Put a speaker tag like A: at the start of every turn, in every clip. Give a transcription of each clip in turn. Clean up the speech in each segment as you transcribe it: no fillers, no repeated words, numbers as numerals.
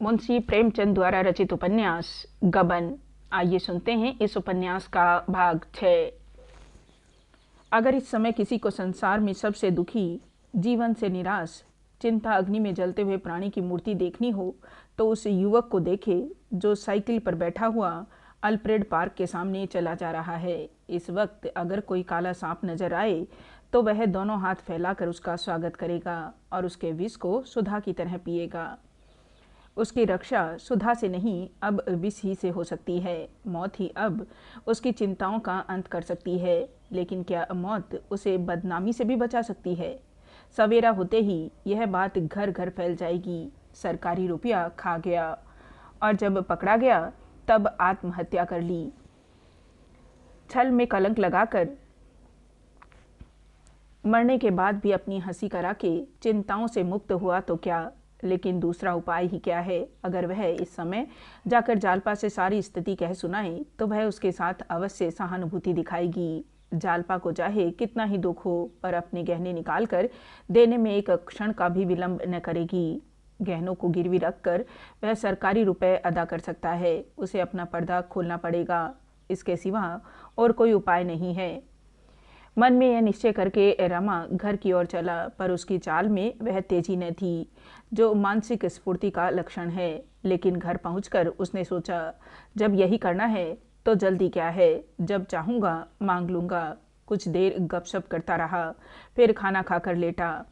A: मुंशी प्रेमचंद द्वारा रचित उपन्यास गबन। आइए सुनते हैं इस उपन्यास का भाग 6। अगर इस समय किसी को संसार में सबसे दुखी, जीवन से निराश, चिंता अग्नि में जलते हुए प्राणी की मूर्ति देखनी हो तो उस युवक को देखे जो साइकिल पर बैठा हुआ अल्फ्रेड पार्क के सामने चला जा रहा है। इस वक्त अगर कोई काला सांप नजर आए तो वह दोनों हाथ फैलाकर उसका स्वागत करेगा और उसके विष को सुधा की तरह पिएगा। उसकी रक्षा सुधा से नहीं, अब विष ही से हो सकती है। मौत ही अब उसकी चिंताओं का अंत कर सकती है। लेकिन क्या मौत उसे बदनामी से भी बचा सकती है? सवेरा होते ही यह बात घर घर फैल जाएगी। सरकारी रुपया खा गया और जब पकड़ा गया तब आत्महत्या कर ली। छल में कलंक लगाकर मरने के बाद भी अपनी हंसी करा के चिंताओं से मुक्त हुआ तो क्या, लेकिन दूसरा उपाय ही क्या है? अगर वह इस समय जाकर जालपा से सारी स्थिति कह सुनाए तो वह उसके साथ अवश्य सहानुभूति दिखाएगी। जालपा को चाहे कितना ही दुख हो पर अपने गहने निकाल कर देने में एक क्षण का भी विलंब न करेगी। गहनों को गिरवी रखकर वह सरकारी रुपए अदा कर सकता है। उसे अपना पर्दा खोलना पड़ेगा, इसके सिवा और कोई उपाय नहीं है। मन में यह निश्चय करके रमा घर की ओर चला, पर उसकी चाल में वह तेजी न थी जो मानसिक स्फूर्ति का लक्षण है। लेकिन घर पहुंचकर उसने सोचा, जब यही करना है तो जल्दी क्या है, जब चाहूँगा मांग लूँगा। कुछ देर गपशप करता रहा, फिर खाना खाकर लेटा।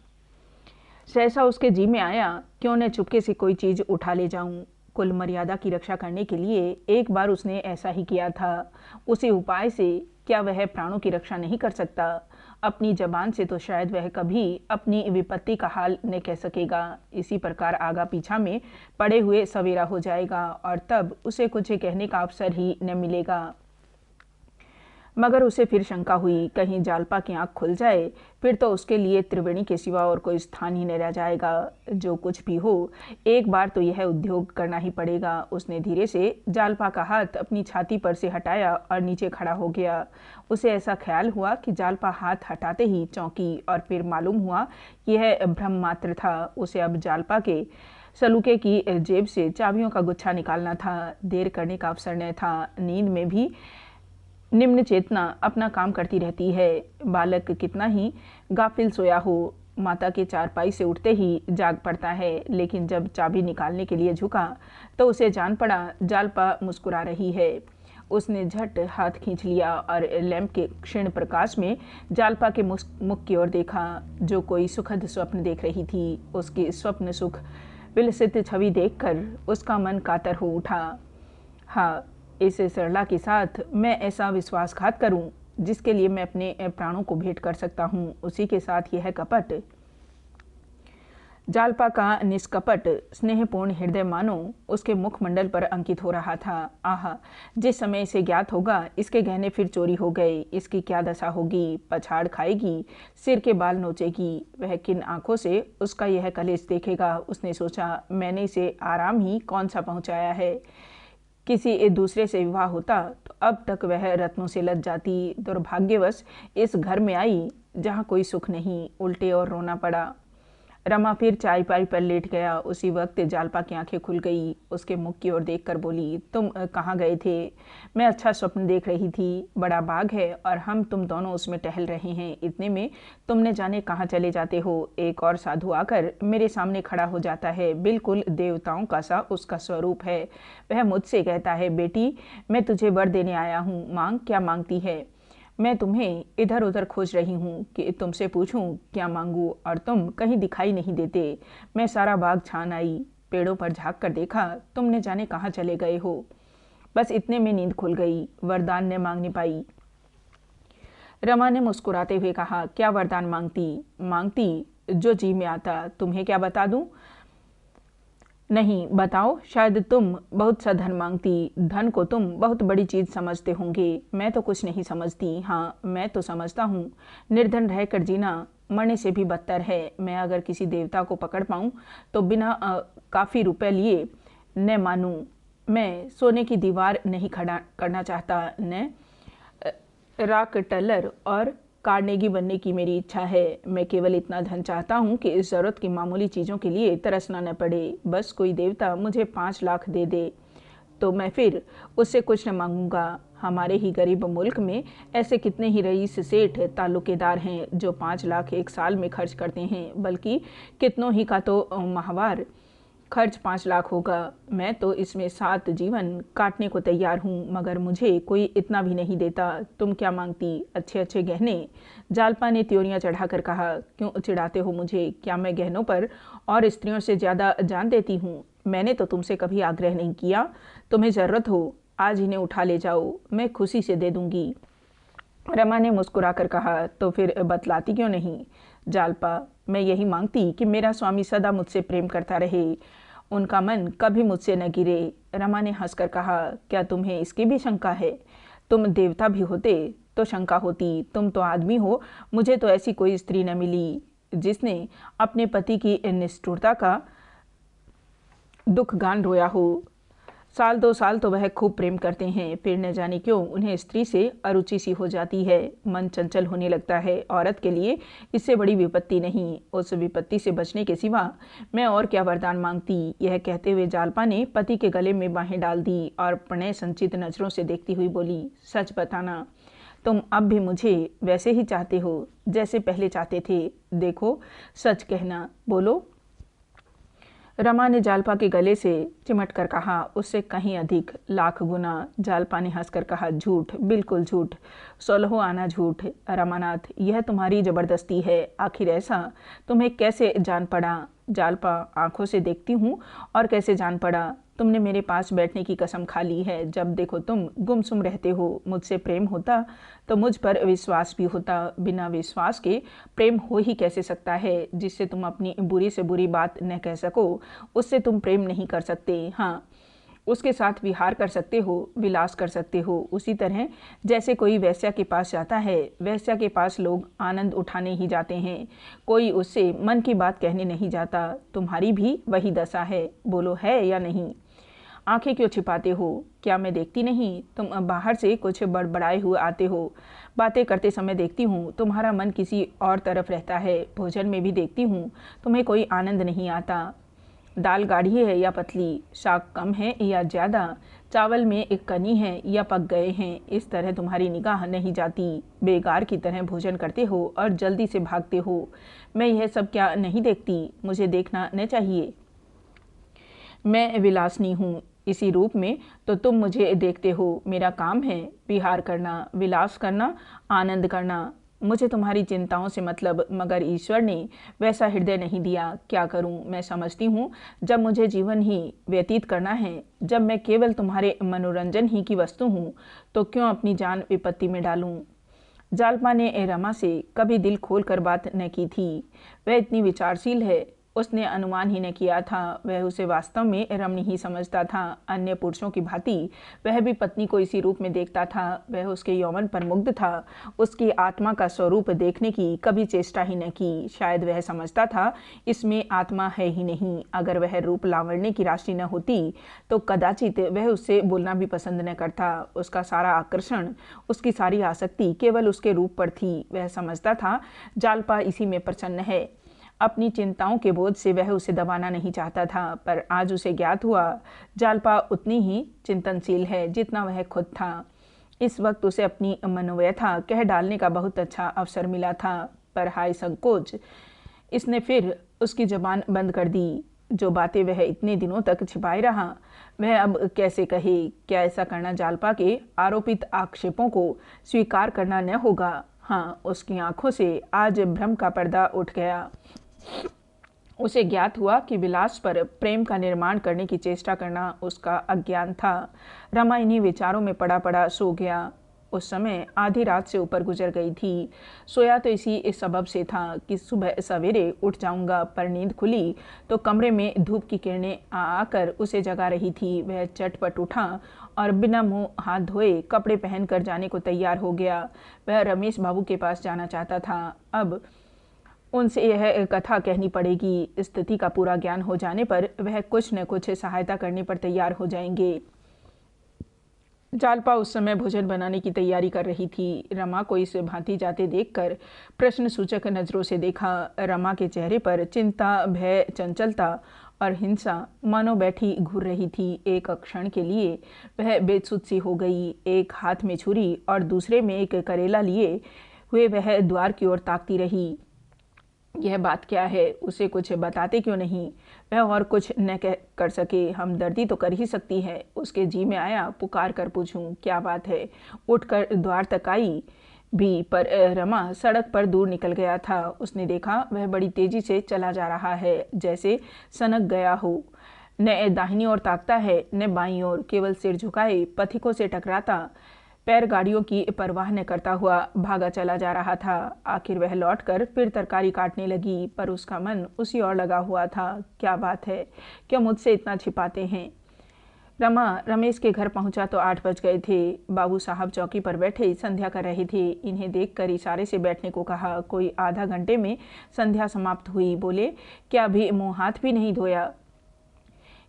A: सहसा उसके जी में आया, क्यों न चुपके से कोई चीज़ उठा ले जाऊं। कुल मर्यादा की रक्षा करने के लिए एक बार उसने ऐसा ही किया था। उसी उपाय से क्या वह प्राणों की रक्षा नहीं कर सकता? अपनी जबान से तो शायद वह कभी अपनी विपत्ति का हाल न कह सकेगा। इसी प्रकार आगा पीछा में पड़े हुए सवेरा हो जाएगा और तब उसे कुछ कहने का अवसर ही न मिलेगा। मगर उसे फिर शंका हुई, कहीं जालपा की आंख खुल जाए फिर तो उसके लिए त्रिवेणी के सिवा और कोई स्थान ही न रह जाएगा। जो कुछ भी हो, एक बार तो यह उद्योग करना ही पड़ेगा। उसने धीरे से जालपा का हाथ अपनी छाती पर से हटाया और नीचे खड़ा हो गया। उसे ऐसा ख्याल हुआ कि जालपा हाथ हटाते ही चौंकी और फिर मालूम हुआ कि यह भ्रम मात्र था। उसे अब जालपा के सलूके की जेब से चाबियों का गुच्छा निकालना था। देर करने का अवसर न था। नींद में भी निम्न चेतना अपना काम करती रहती है। बालक कितना ही गाफिल सोया हो, माता के चारपाई से उठते ही जाग पड़ता है। लेकिन जब चाबी निकालने के लिए झुका तो उसे जान पड़ा जालपा मुस्कुरा रही है। उसने झट हाथ खींच लिया और लैंप के क्षीण प्रकाश में जालपा के मुख की ओर देखा, जो कोई सुखद स्वप्न देख रही थी। उसकी स्वप्न सुख विलसित छवि देखकर उसका मन कातर हो उठा। हाँ, इस सरला के साथ मैं ऐसा विश्वासघात करूं जिसके लिए मैं अपने प्राणों को भेंट कर सकता हूं, उसी के साथ यह कपट। जालपा का निष्कपट स्नेहपूर्ण हृदय मानो उसके मुखमंडल पर अंकित हो रहा था। आहा, जिस समय इसे ज्ञात होगा इसके गहने फिर चोरी हो गए, इसकी क्या दशा होगी। पछाड़ खाएगी, सिर के बाल नोचेगी। वह किन आंखों से उसका यह कलेश देखेगा। उसने सोचा, मैंने इसे आराम ही कौन सा पहुंचाया है। किसी दूसरे से विवाह होता तो अब तक वह रत्नों से लद जाती। दुर्भाग्यवश इस घर में आई जहाँ कोई सुख नहीं, उल्टे और रोना पड़ा। रमा फिर चायपाई पर लेट गया। उसी वक्त जालपा की आंखें खुल गई। उसके मुख की ओर देखकर बोली, तुम कहाँ गए थे? मैं अच्छा स्वप्न देख रही थी। बड़ा बाग है और हम तुम दोनों उसमें टहल रहे हैं। इतने में तुमने जाने कहाँ चले जाते हो। एक और साधु आकर मेरे सामने खड़ा हो जाता है। बिल्कुल देवताओं का सा उसका स्वरूप है। वह मुझसे कहता है, बेटी मैं तुझे वर देने आया हूँ, मांग। क्या मांगती है? मैं तुम्हें इधर उधर खोज रही हूँ कि तुमसे पूछूं क्या मांगू, और तुम कहीं दिखाई नहीं देते। मैं सारा बाग छान आई, पेड़ों पर झाँक कर देखा, तुमने जाने कहाँ चले गए हो। बस इतने में नींद खुल गई। वरदान न मांगने पाई। रमा ने मुस्कुराते हुए कहा, क्या वरदान मांगती? मांगती जो जी में आता। तुम्हें क्या बता दूं? नहीं, बताओ। शायद तुम बहुत सा धन मांगती। धन को तुम बहुत बड़ी चीज समझते होंगे। मैं तो कुछ नहीं समझती। हाँ, मैं तो समझता हूँ निर्धन रहकर जीना मरने से भी बदतर है। मैं अगर किसी देवता को पकड़ पाऊँ तो बिना काफ़ी रुपए लिए न मानूँ। मैं सोने की दीवार नहीं खड़ा करना चाहता, न राक टलर और कार्नेगी बनने की मेरी इच्छा है। मैं केवल इतना धन चाहता हूँ कि इस ज़रूरत की मामूली चीज़ों के लिए तरसना न पड़े। बस कोई देवता मुझे 5 लाख दे दे तो मैं फिर उससे कुछ न मांगूंगा। हमारे ही गरीब मुल्क में ऐसे कितने ही रईस, सेठ, ताल्लुकेदार हैं जो 5 लाख एक साल में खर्च करते हैं, बल्कि कितनों ही का तो माहवार खर्च 5 लाख होगा। मैं तो इसमें 7 जीवन काटने को तैयार हूँ, मगर मुझे कोई इतना भी नहीं देता। तुम क्या मांगती? अच्छे अच्छे गहने? जालपा ने त्योरियां चढ़ाकर कहा। क्यों चिढ़ाते हो मुझे? क्या मैं गहनों पर और स्त्रियों से ज़्यादा जान देती हूँ? मैंने तो तुमसे कभी आग्रह नहीं किया। तुम्हें ज़रूरत हो, आज इन्हें उठा ले जाओ, मैं खुशी से दे दूंगी। रमा ने मुस्कुराकर कहा। तो फिर बतलाती क्यों नहीं? जालपा, मैं यही मांगती कि मेरा स्वामी सदा मुझसे प्रेम करता रहे, उनका मन कभी मुझसे न गिरे। रमा ने हंसकर कहा। क्या तुम्हें इसकी भी शंका है? तुम देवता भी होते तो शंका होती, तुम तो आदमी हो। मुझे तो ऐसी कोई स्त्री न मिली जिसने अपने पति की निष्ठुरता का दुख गान रोया हो। 1-2 साल तो वह खूब प्रेम करते हैं, फिर न जाने क्यों उन्हें स्त्री से अरुचि सी हो जाती है, मन चंचल होने लगता है। औरत के लिए इससे बड़ी विपत्ति नहीं। उस विपत्ति से बचने के सिवा मैं और क्या वरदान मांगती? यह कहते हुए जालपा ने पति के गले में बाहें डाल दी और प्रणय संचित नजरों से देखती हुई बोली, सच बताना, तुम अब भी मुझे वैसे ही चाहते हो जैसे पहले चाहते थे? देखो, सच कहना, बोलो। रमा ने जालपा के गले से चिमट कर कहा। उससे कहीं अधिक, लाख गुना। जालपा ने हंसकर कहा। झूठ, बिल्कुल झूठ, 16 आना झूठ। रमानाथ, यह तुम्हारी जबरदस्ती है। आखिर ऐसा तुम्हें कैसे जान पड़ा? जालपा, आंखों से देखती हूँ और कैसे जान पड़ा? तुमने मेरे पास बैठने की कसम खा ली है। जब देखो तुम गुमसुम रहते हो। मुझसे प्रेम होता तो मुझ पर विश्वास भी होता। बिना विश्वास के प्रेम हो ही कैसे सकता है? जिससे तुम अपनी बुरी से बुरी बात न कह सको, उससे तुम प्रेम नहीं कर सकते। हाँ, उसके साथ विहार कर सकते हो, विलास कर सकते हो, उसी तरह जैसे कोई वेश्या के पास जाता है। वेश्या के पास लोग आनंद उठाने ही जाते हैं, कोई उससे मन की बात कहने नहीं जाता। तुम्हारी भी वही दशा है। बोलो, है या नहीं? आंखें क्यों छिपाते हो? क्या मैं देखती नहीं? तुम बाहर से कुछ बड़बड़ाए हुए आते हो। बातें करते समय देखती हूँ तुम्हारा मन किसी और तरफ रहता है। भोजन में भी देखती हूँ तुम्हें कोई आनंद नहीं आता। दाल गाढ़ी है या पतली, शाक कम है या ज़्यादा, चावल में एक कनी है या पक गए हैं, इस तरह तुम्हारी निगाह नहीं जाती। बेगार की तरह भोजन करते हो और जल्दी से भागते हो। मैं यह सब क्या नहीं देखती? मुझे देखना न चाहिए? मैं विलासनी हूँ इसी रूप में, तो तुम मुझे देखते हो। मेरा काम है विहार करना, विलास करना, आनंद करना। मुझे तुम्हारी चिंताओं से मतलब, मगर ईश्वर ने वैसा हृदय नहीं दिया। क्या करूं? मैं समझती हूँ जब मुझे जीवन ही व्यतीत करना है, जब मैं केवल तुम्हारे मनोरंजन ही की वस्तु हूँ, तो क्यों अपनी जान विपत्ति में डालूं? जालपा ने रमा से कभी दिल खोल कर बात न की थी। वह इतनी विचारशील है, उसने अनुमान ही न किया था। वह उसे वास्तव में रमणी ही समझता था। अन्य पुरुषों की भांति वह भी पत्नी को इसी रूप में देखता था। वह उसके यौवन पर मुग्ध था। उसकी आत्मा का स्वरूप देखने की कभी चेष्टा ही न की। शायद वह समझता था इसमें आत्मा है ही नहीं। अगर वह रूप लावण्य की राशि न होती तो कदाचित वह उससे बोलना भी पसंद न करता। उसका सारा आकर्षण, उसकी सारी आसक्ति केवल उसके रूप पर थी। वह समझता था जालपा इसी में प्रसन्न है। अपनी चिंताओं के बोझ से वह उसे दबाना नहीं चाहता था, पर आज उसे ज्ञात हुआ जालपा उतनी ही चिंतनशील है जितना वह खुद था। इस वक्त उसे अपनी मनोव्यथा कह डालने का बहुत अच्छा अवसर मिला था, पर हाय संकोच, इसने फिर उसकी जबान बंद कर दी। जो बातें वह इतने दिनों तक छिपाए रहा, वह अब कैसे कहे? क्या ऐसा करना जालपा के आरोपित आक्षेपों को स्वीकार करना न होगा? हाँ, उसकी आंखों से आज भ्रम का पर्दा उठ गया। उसे ज्ञात हुआ कि विलास पर प्रेम का निर्माण करने की चेष्टा करना उसका अज्ञान था। रमा इन्हीं विचारों में पड़ा पड़ा सो गया। उस समय आधी रात से ऊपर गुजर गई थी। सोया तो इस सबब से था कि सुबह सवेरे उठ जाऊंगा, पर नींद खुली तो कमरे में धूप की किरणें आकर उसे जगा रही थी। वह चटपट उठा और बिना मुंह हाथ धोए कपड़े पहनकर जाने को तैयार हो गया। वह रमेश बाबू के पास जाना चाहता था। अब उनसे यह कथा कहनी पड़ेगी। स्थिति का पूरा ज्ञान हो जाने पर वह कुछ न कुछ सहायता करने पर तैयार हो जाएंगे। जालपा उस समय भोजन बनाने की तैयारी कर रही थी। रमा को इस भांति जाते देखकर प्रश्न सूचक नजरों से देखा। रमा के चेहरे पर चिंता, भय, चंचलता और हिंसा मानो बैठी घूर रही थी। एक क्षण के लिए वह बेसुध सी हो गई। एक हाथ में छुरी और दूसरे में एक करेला लिए हुए वह द्वार की ओर ताकती रही। यह बात क्या है, उसे कुछ बताते क्यों नहीं? वह और कुछ न कह कर सके। हमदर्दी तो कर ही सकती है। उसके जी में आया पुकार कर पूछूं क्या बात है। उठकर द्वार तक आई भी, पर रमा सड़क पर दूर निकल गया था। उसने देखा वह बड़ी तेजी से चला जा रहा है, जैसे सनक गया हो। न दाहिनी ओर ताकता है न बाईं ओर, केवल सिर झुकाए पथिकों से टकराता, पैर गाड़ियों की परवाह न करता हुआ भागा चला जा रहा था। आखिर वह लौटकर फिर तरकारी काटने लगी, पर उसका मन उसी ओर लगा हुआ था। क्या बात है, क्यों मुझसे इतना छिपाते हैं? रमेश के घर पहुंचा तो 8 बज गए थे। बाबू साहब चौकी पर बैठे संध्या कर रहे थे। इन्हें देखकर इशारे से बैठने को कहा। कोई आधा घंटे में संध्या समाप्त हुई। बोले, क्या अभी मुँह हाथ भी नहीं धोया?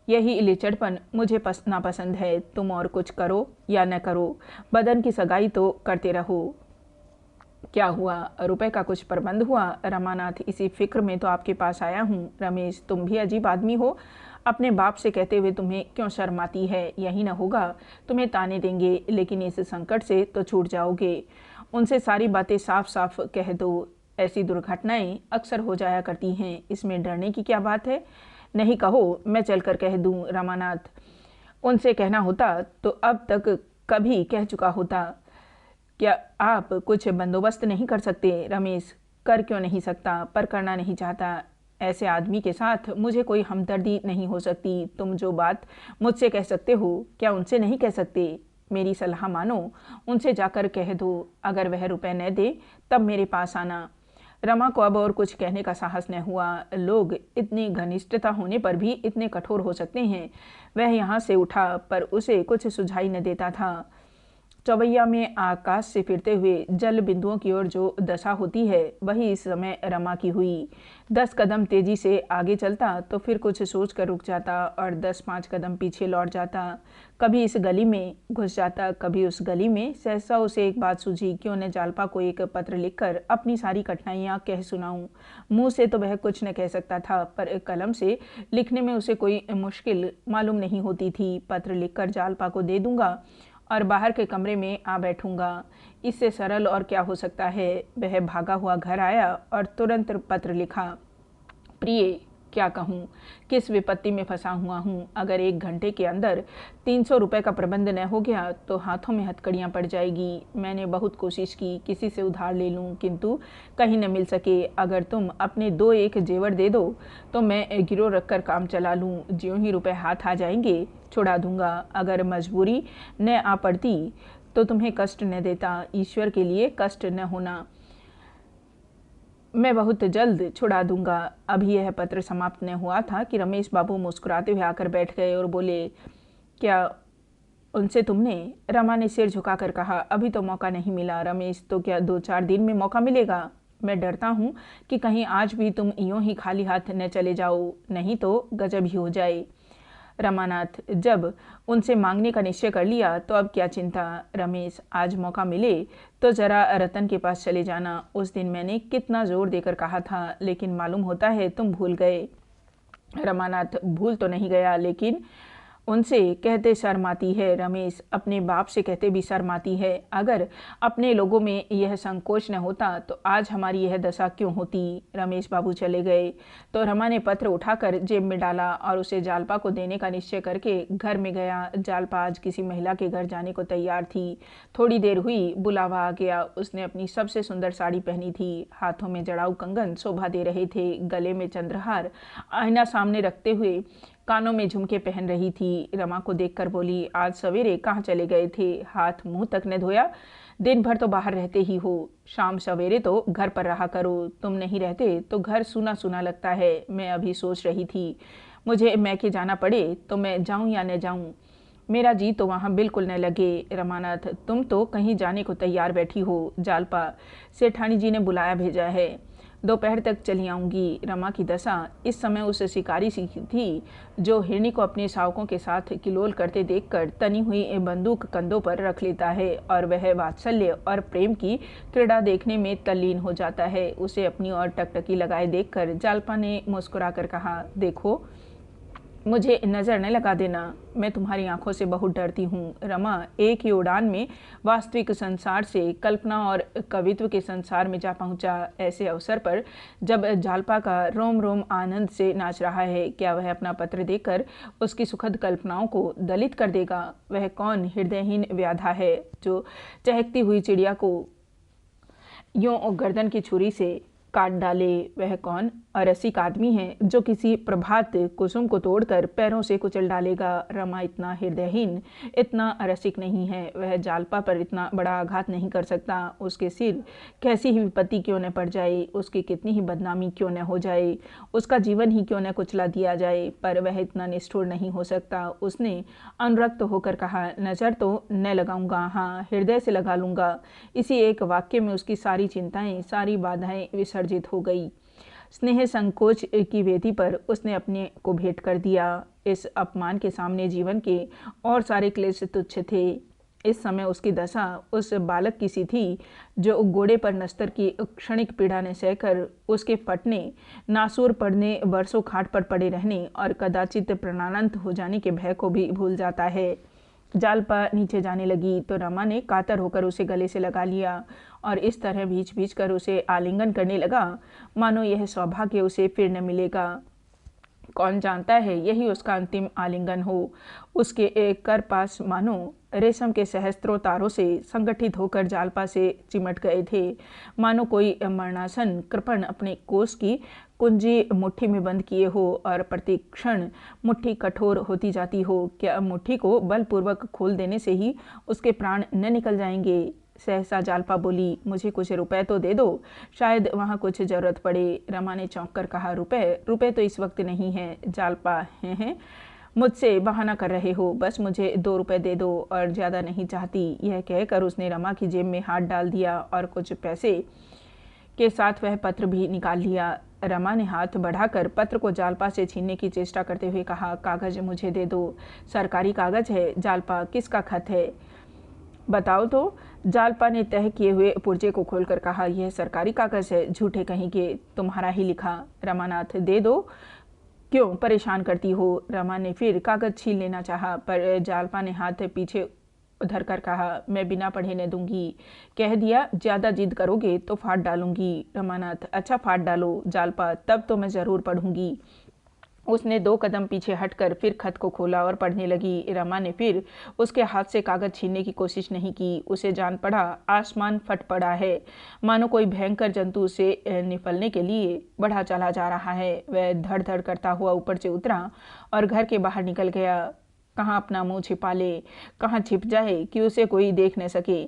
A: यही लिचड़पन मुझे नापसंद है। तुम और कुछ करो या न करो, बदन की सगाई तो करते रहो। क्या हुआ, रुपए का कुछ प्रबंध हुआ? रमानाथ, इसी फिक्र में तो आपके पास आया हूँ। रमेश, तुम भी अजीब आदमी हो। अपने बाप से कहते हुए तुम्हें क्यों शर्म आती है? यही न होगा, तुम्हें ताने देंगे, लेकिन इस संकट से तो छूट जाओगे। उनसे सारी बातें साफ साफ कह दो। ऐसी दुर्घटनाएं अक्सर हो जाया करती हैं, इसमें डरने की क्या बात है? नहीं कहो, मैं चलकर कह दूं। रमानाथ, उनसे कहना होता तो अब तक कभी कह चुका होता। क्या आप कुछ बंदोबस्त नहीं कर सकते? रमेश, कर क्यों नहीं सकता, पर करना नहीं चाहता। ऐसे आदमी के साथ मुझे कोई हमदर्दी नहीं हो सकती। तुम जो बात मुझसे कह सकते हो, क्या उनसे नहीं कह सकते? मेरी सलाह मानो, उनसे जाकर कह दो। अगर वह रुपए न दे तब मेरे पास आना। रमा को अब और कुछ कहने का साहस न हुआ। लोग इतनी घनिष्ठता होने पर भी इतने कठोर हो सकते हैं। वह यहाँ से उठा, पर उसे कुछ सुझाई न देता था। चौबैया में आकाश से फिरते हुए जल बिंदुओं की ओर जो दशा होती है, वही इस समय रमा की हुई। 10 कदम तेजी से आगे चलता तो फिर कुछ सोच कर रुक जाता और 10-5 कदम पीछे लौट जाता। कभी इस गली में घुस जाता, कभी उस गली में। सहसा उसे एक बात सूझी, क्यों न जालपा को एक पत्र लिखकर अपनी सारी कठिनाइयाँ कह सुनाऊं। मुंह से तो वह कुछ न कह सकता था, पर कलम से लिखने में उसे कोई मुश्किल मालूम नहीं होती थी। पत्र लिखकर जालपा को दे दूंगा और बाहर के कमरे में आ बैठूंगा। इससे सरल और क्या हो सकता है? वह भागा हुआ घर आया और तुरंत पत्र लिखा। प्रिय, क्या कहूँ, किस विपत्ति में फंसा हुआ हूँ। अगर 1 घंटे के अंदर 300 रुपये का प्रबंध न हो गया तो हाथों में हथकड़ियाँ पड़ जाएगी। मैंने बहुत कोशिश की किसी से उधार ले लूँ, किंतु कहीं न मिल सके। अगर तुम अपने 2-1 जेवर दे दो तो मैं गिरोह रखकर काम चला लूँ। ज्यों ही रुपए हाथ आ जाएंगे छुड़ा दूंगा। अगर मजबूरी न आ पड़ती तो तुम्हें कष्ट न देता। ईश्वर के लिए कष्ट न होना। मैं बहुत जल्द छुड़ा दूंगा। अभी यह पत्र समाप्त न हुआ था कि रमेश बाबू मुस्कुराते हुए आकर बैठ गए और बोले, क्या उनसे तुमने? रमा ने सिर झुकाकर कहा, अभी तो मौका नहीं मिला। रमेश, तो क्या 2-4 दिन में मौका मिलेगा? मैं डरता हूँ कि कहीं आज भी तुम यूं ही खाली हाथ न चले जाओ, नहीं तो गजब ही हो जाए। रमानाथ, जब उनसे मांगने का निश्चय कर लिया तो अब क्या चिंता। रमेश, आज मौका मिले तो जरा रतन के पास चले जाना। उस दिन मैंने कितना जोर देकर कहा था, लेकिन मालूम होता है तुम भूल गए। रमानाथ, भूल तो नहीं गया, लेकिन उनसे कहते शर्म आती है। रमेश, अपने बाप से कहते भी शर्म आती है। अगर अपने लोगों में यह संकोच न होता तो आज हमारी यह दशा क्यों होती। रमेश बाबू चले गए तो रमा ने पत्र उठाकर जेब में डाला और उसे जालपा को देने का निश्चय करके घर में गया। जालपा आज किसी महिला के घर जाने को तैयार थी। थोड़ी देर हुई, बुलावा आ गया। उसने अपनी सबसे सुंदर साड़ी पहनी थी। हाथों में जड़ाऊ कंगन शोभा दे रहे थे, गले में चंद्रहार आईना सामने रखते हुए कानों में झुमके पहन रही थी। रमा को देखकर बोली, आज सवेरे कहाँ चले गए थे? हाथ मुंह तक न धोया? दिन भर तो बाहर रहते ही हो, शाम सवेरे तो घर पर रहा करो। तुम नहीं रहते तो घर सूना सूना लगता है। मैं अभी सोच रही थी, मुझे मैके जाना पड़े तो मैं जाऊं या न जाऊं। मेरा जी तो वहाँ बिल्कुल न लगे। रमानाथ, तुम तो कहीं जाने को तैयार बैठी हो। जालपा, सेठानी जी ने बुलाया भेजा है। दोपहर तक चली आऊँगी। रमा की दशा इस समय उस शिकारी सी थी जो हिरनी को अपने शावकों के साथ किलोल करते देखकर तनी हुई बंदूक कंधों पर रख लेता है और वह वात्सल्य और प्रेम की क्रीड़ा देखने में तल्लीन हो जाता है। उसे अपनी ओर टकटकी लगाए देखकर जालपा ने मुस्कुराकर कहा, देखो, मुझे नज़र न लगा देना, मैं तुम्हारी आंखों से बहुत डरती हूँ। रमा एक ही उड़ान में वास्तविक संसार से कल्पना और कवित्व के संसार में जा पहुँचा। ऐसे अवसर पर जब जालपा का रोम रोम आनंद से नाच रहा है, क्या वह अपना पत्र देकर उसकी सुखद कल्पनाओं को दलित कर देगा? वह कौन हृदयहीन व्याधा है जो चहकती हुई चिड़िया को यूं गर्दन की छुरी से काट डाले? वह कौन अरसिक आदमी है जो किसी प्रभात कुसुम को तोड़कर पैरों से कुचल डालेगा? रमा इतना हृदयहीन, इतना अरसिक नहीं है। वह जालपा पर इतना बड़ा आघात नहीं कर सकता। उसके सिर कैसी ही विपत्ति क्यों न पड़ जाए, उसकी कितनी ही बदनामी क्यों न हो जाए, उसका जीवन ही क्यों न कुचला दिया जाए, पर वह इतना निष्ठुर नहीं हो सकता। उसने अनुरक्त होकर कहा, नज़र तो न लगाऊंगा, हाँ, हृदय से लगा लूँगा। इसी एक वाक्य में उसकी सारी चिंताएं, सारी बाधाएं विसर्जित हो गई। स्नेह संकोच की वेदी पर उसने अपने को भेंट कर दिया। इस अपमान के सामने जीवन के और सारे क्लेश तुच्छ थे। इस समय उसकी दशा उस बालक की सी थी जो घोड़े पर नस्तर की क्षणिक पीड़ा ने सहकर उसके फटने, नासूर पड़ने, बरसों खाट पर पड़े रहने और कदाचित प्राणांत हो जाने के भय को भी भूल जाता है। जालपा नीचे जाने लगी तो रमा ने कातर होकर उसे गले से लगा लिया और इस तरह भींच भींच कर उसे आलिंगन करने लगा मानो यह सौभाग्य उसे फिर न मिलेगा। कौन जानता है यही उसका अंतिम आलिंगन हो। उसके एक कर पास मानो रेशम के सहस्त्रों तारों से संगठित होकर जालपा से चिमट गए थे, मानो कोई मरणासन कृपण अपने कोष की कुंजी मुट्ठी में बंद किए हो और प्रतिक्षण मुट्ठी कठोर होती जाती हो। क्या मुट्ठी को बलपूर्वक खोल देने से ही उसके प्राण न निकल जाएंगे? सहसा जालपा बोली, मुझे कुछ रुपए तो दे दो, शायद वहाँ कुछ जरूरत पड़े। रमा ने चौंक कर कहा, रुपए तो इस वक्त नहीं है। जालपा, हैं, मुझसे बहाना कर रहे हो, बस मुझे 2 रुपए दे दो और ज़्यादा नहीं चाहती। यह कहकर उसने रमा की जेब में हाथ डाल दिया और कुछ पैसे के साथ वह पत्र भी निकाल लिया। रमा ने हाथ बढ़ाकर पत्र को जालपा से छीनने की चेष्टा करते हुए कहा, कागज मुझे दे दो, सरकारी कागज है। जालपा, किसका खत है, बताओ तो। जालपा ने तह किए हुए पुर्जे को खोलकर कहा, यह सरकारी कागज है, झूठे कहीं के, तुम्हारा ही लिखा। रमानाथ, दे दो, क्यों परेशान करती हो? रमा ने फिर कागज छीन लेना चाहा, पर जालपा ने हाथ पीछे उधर कर कहा, मैं बिना पढ़े न दूंगी। कह दिया, ज्यादा जिद करोगे तो फाड़ डालूंगी। रमानाथ, अच्छा फाड़ डालो। जालपा, तब तो मैं जरूर पढ़ूंगी। उसने 2 कदम पीछे हटकर फिर खत को खोला और पढ़ने लगी। रमा ने फिर उसके हाथ से कागज छीनने की कोशिश नहीं की। उसे जान पड़ा आसमान फट पड़ा है, मानो कोई भयंकर जंतु उसे निफलने के लिए बढ़ा चला जा रहा है। वह धड़ धड़ करता हुआ ऊपर से उतरा और घर के बाहर निकल गया। कहाँ अपना मुंह छिपा ले, कहाँ छिप जाए कि उसे कोई देख न सके।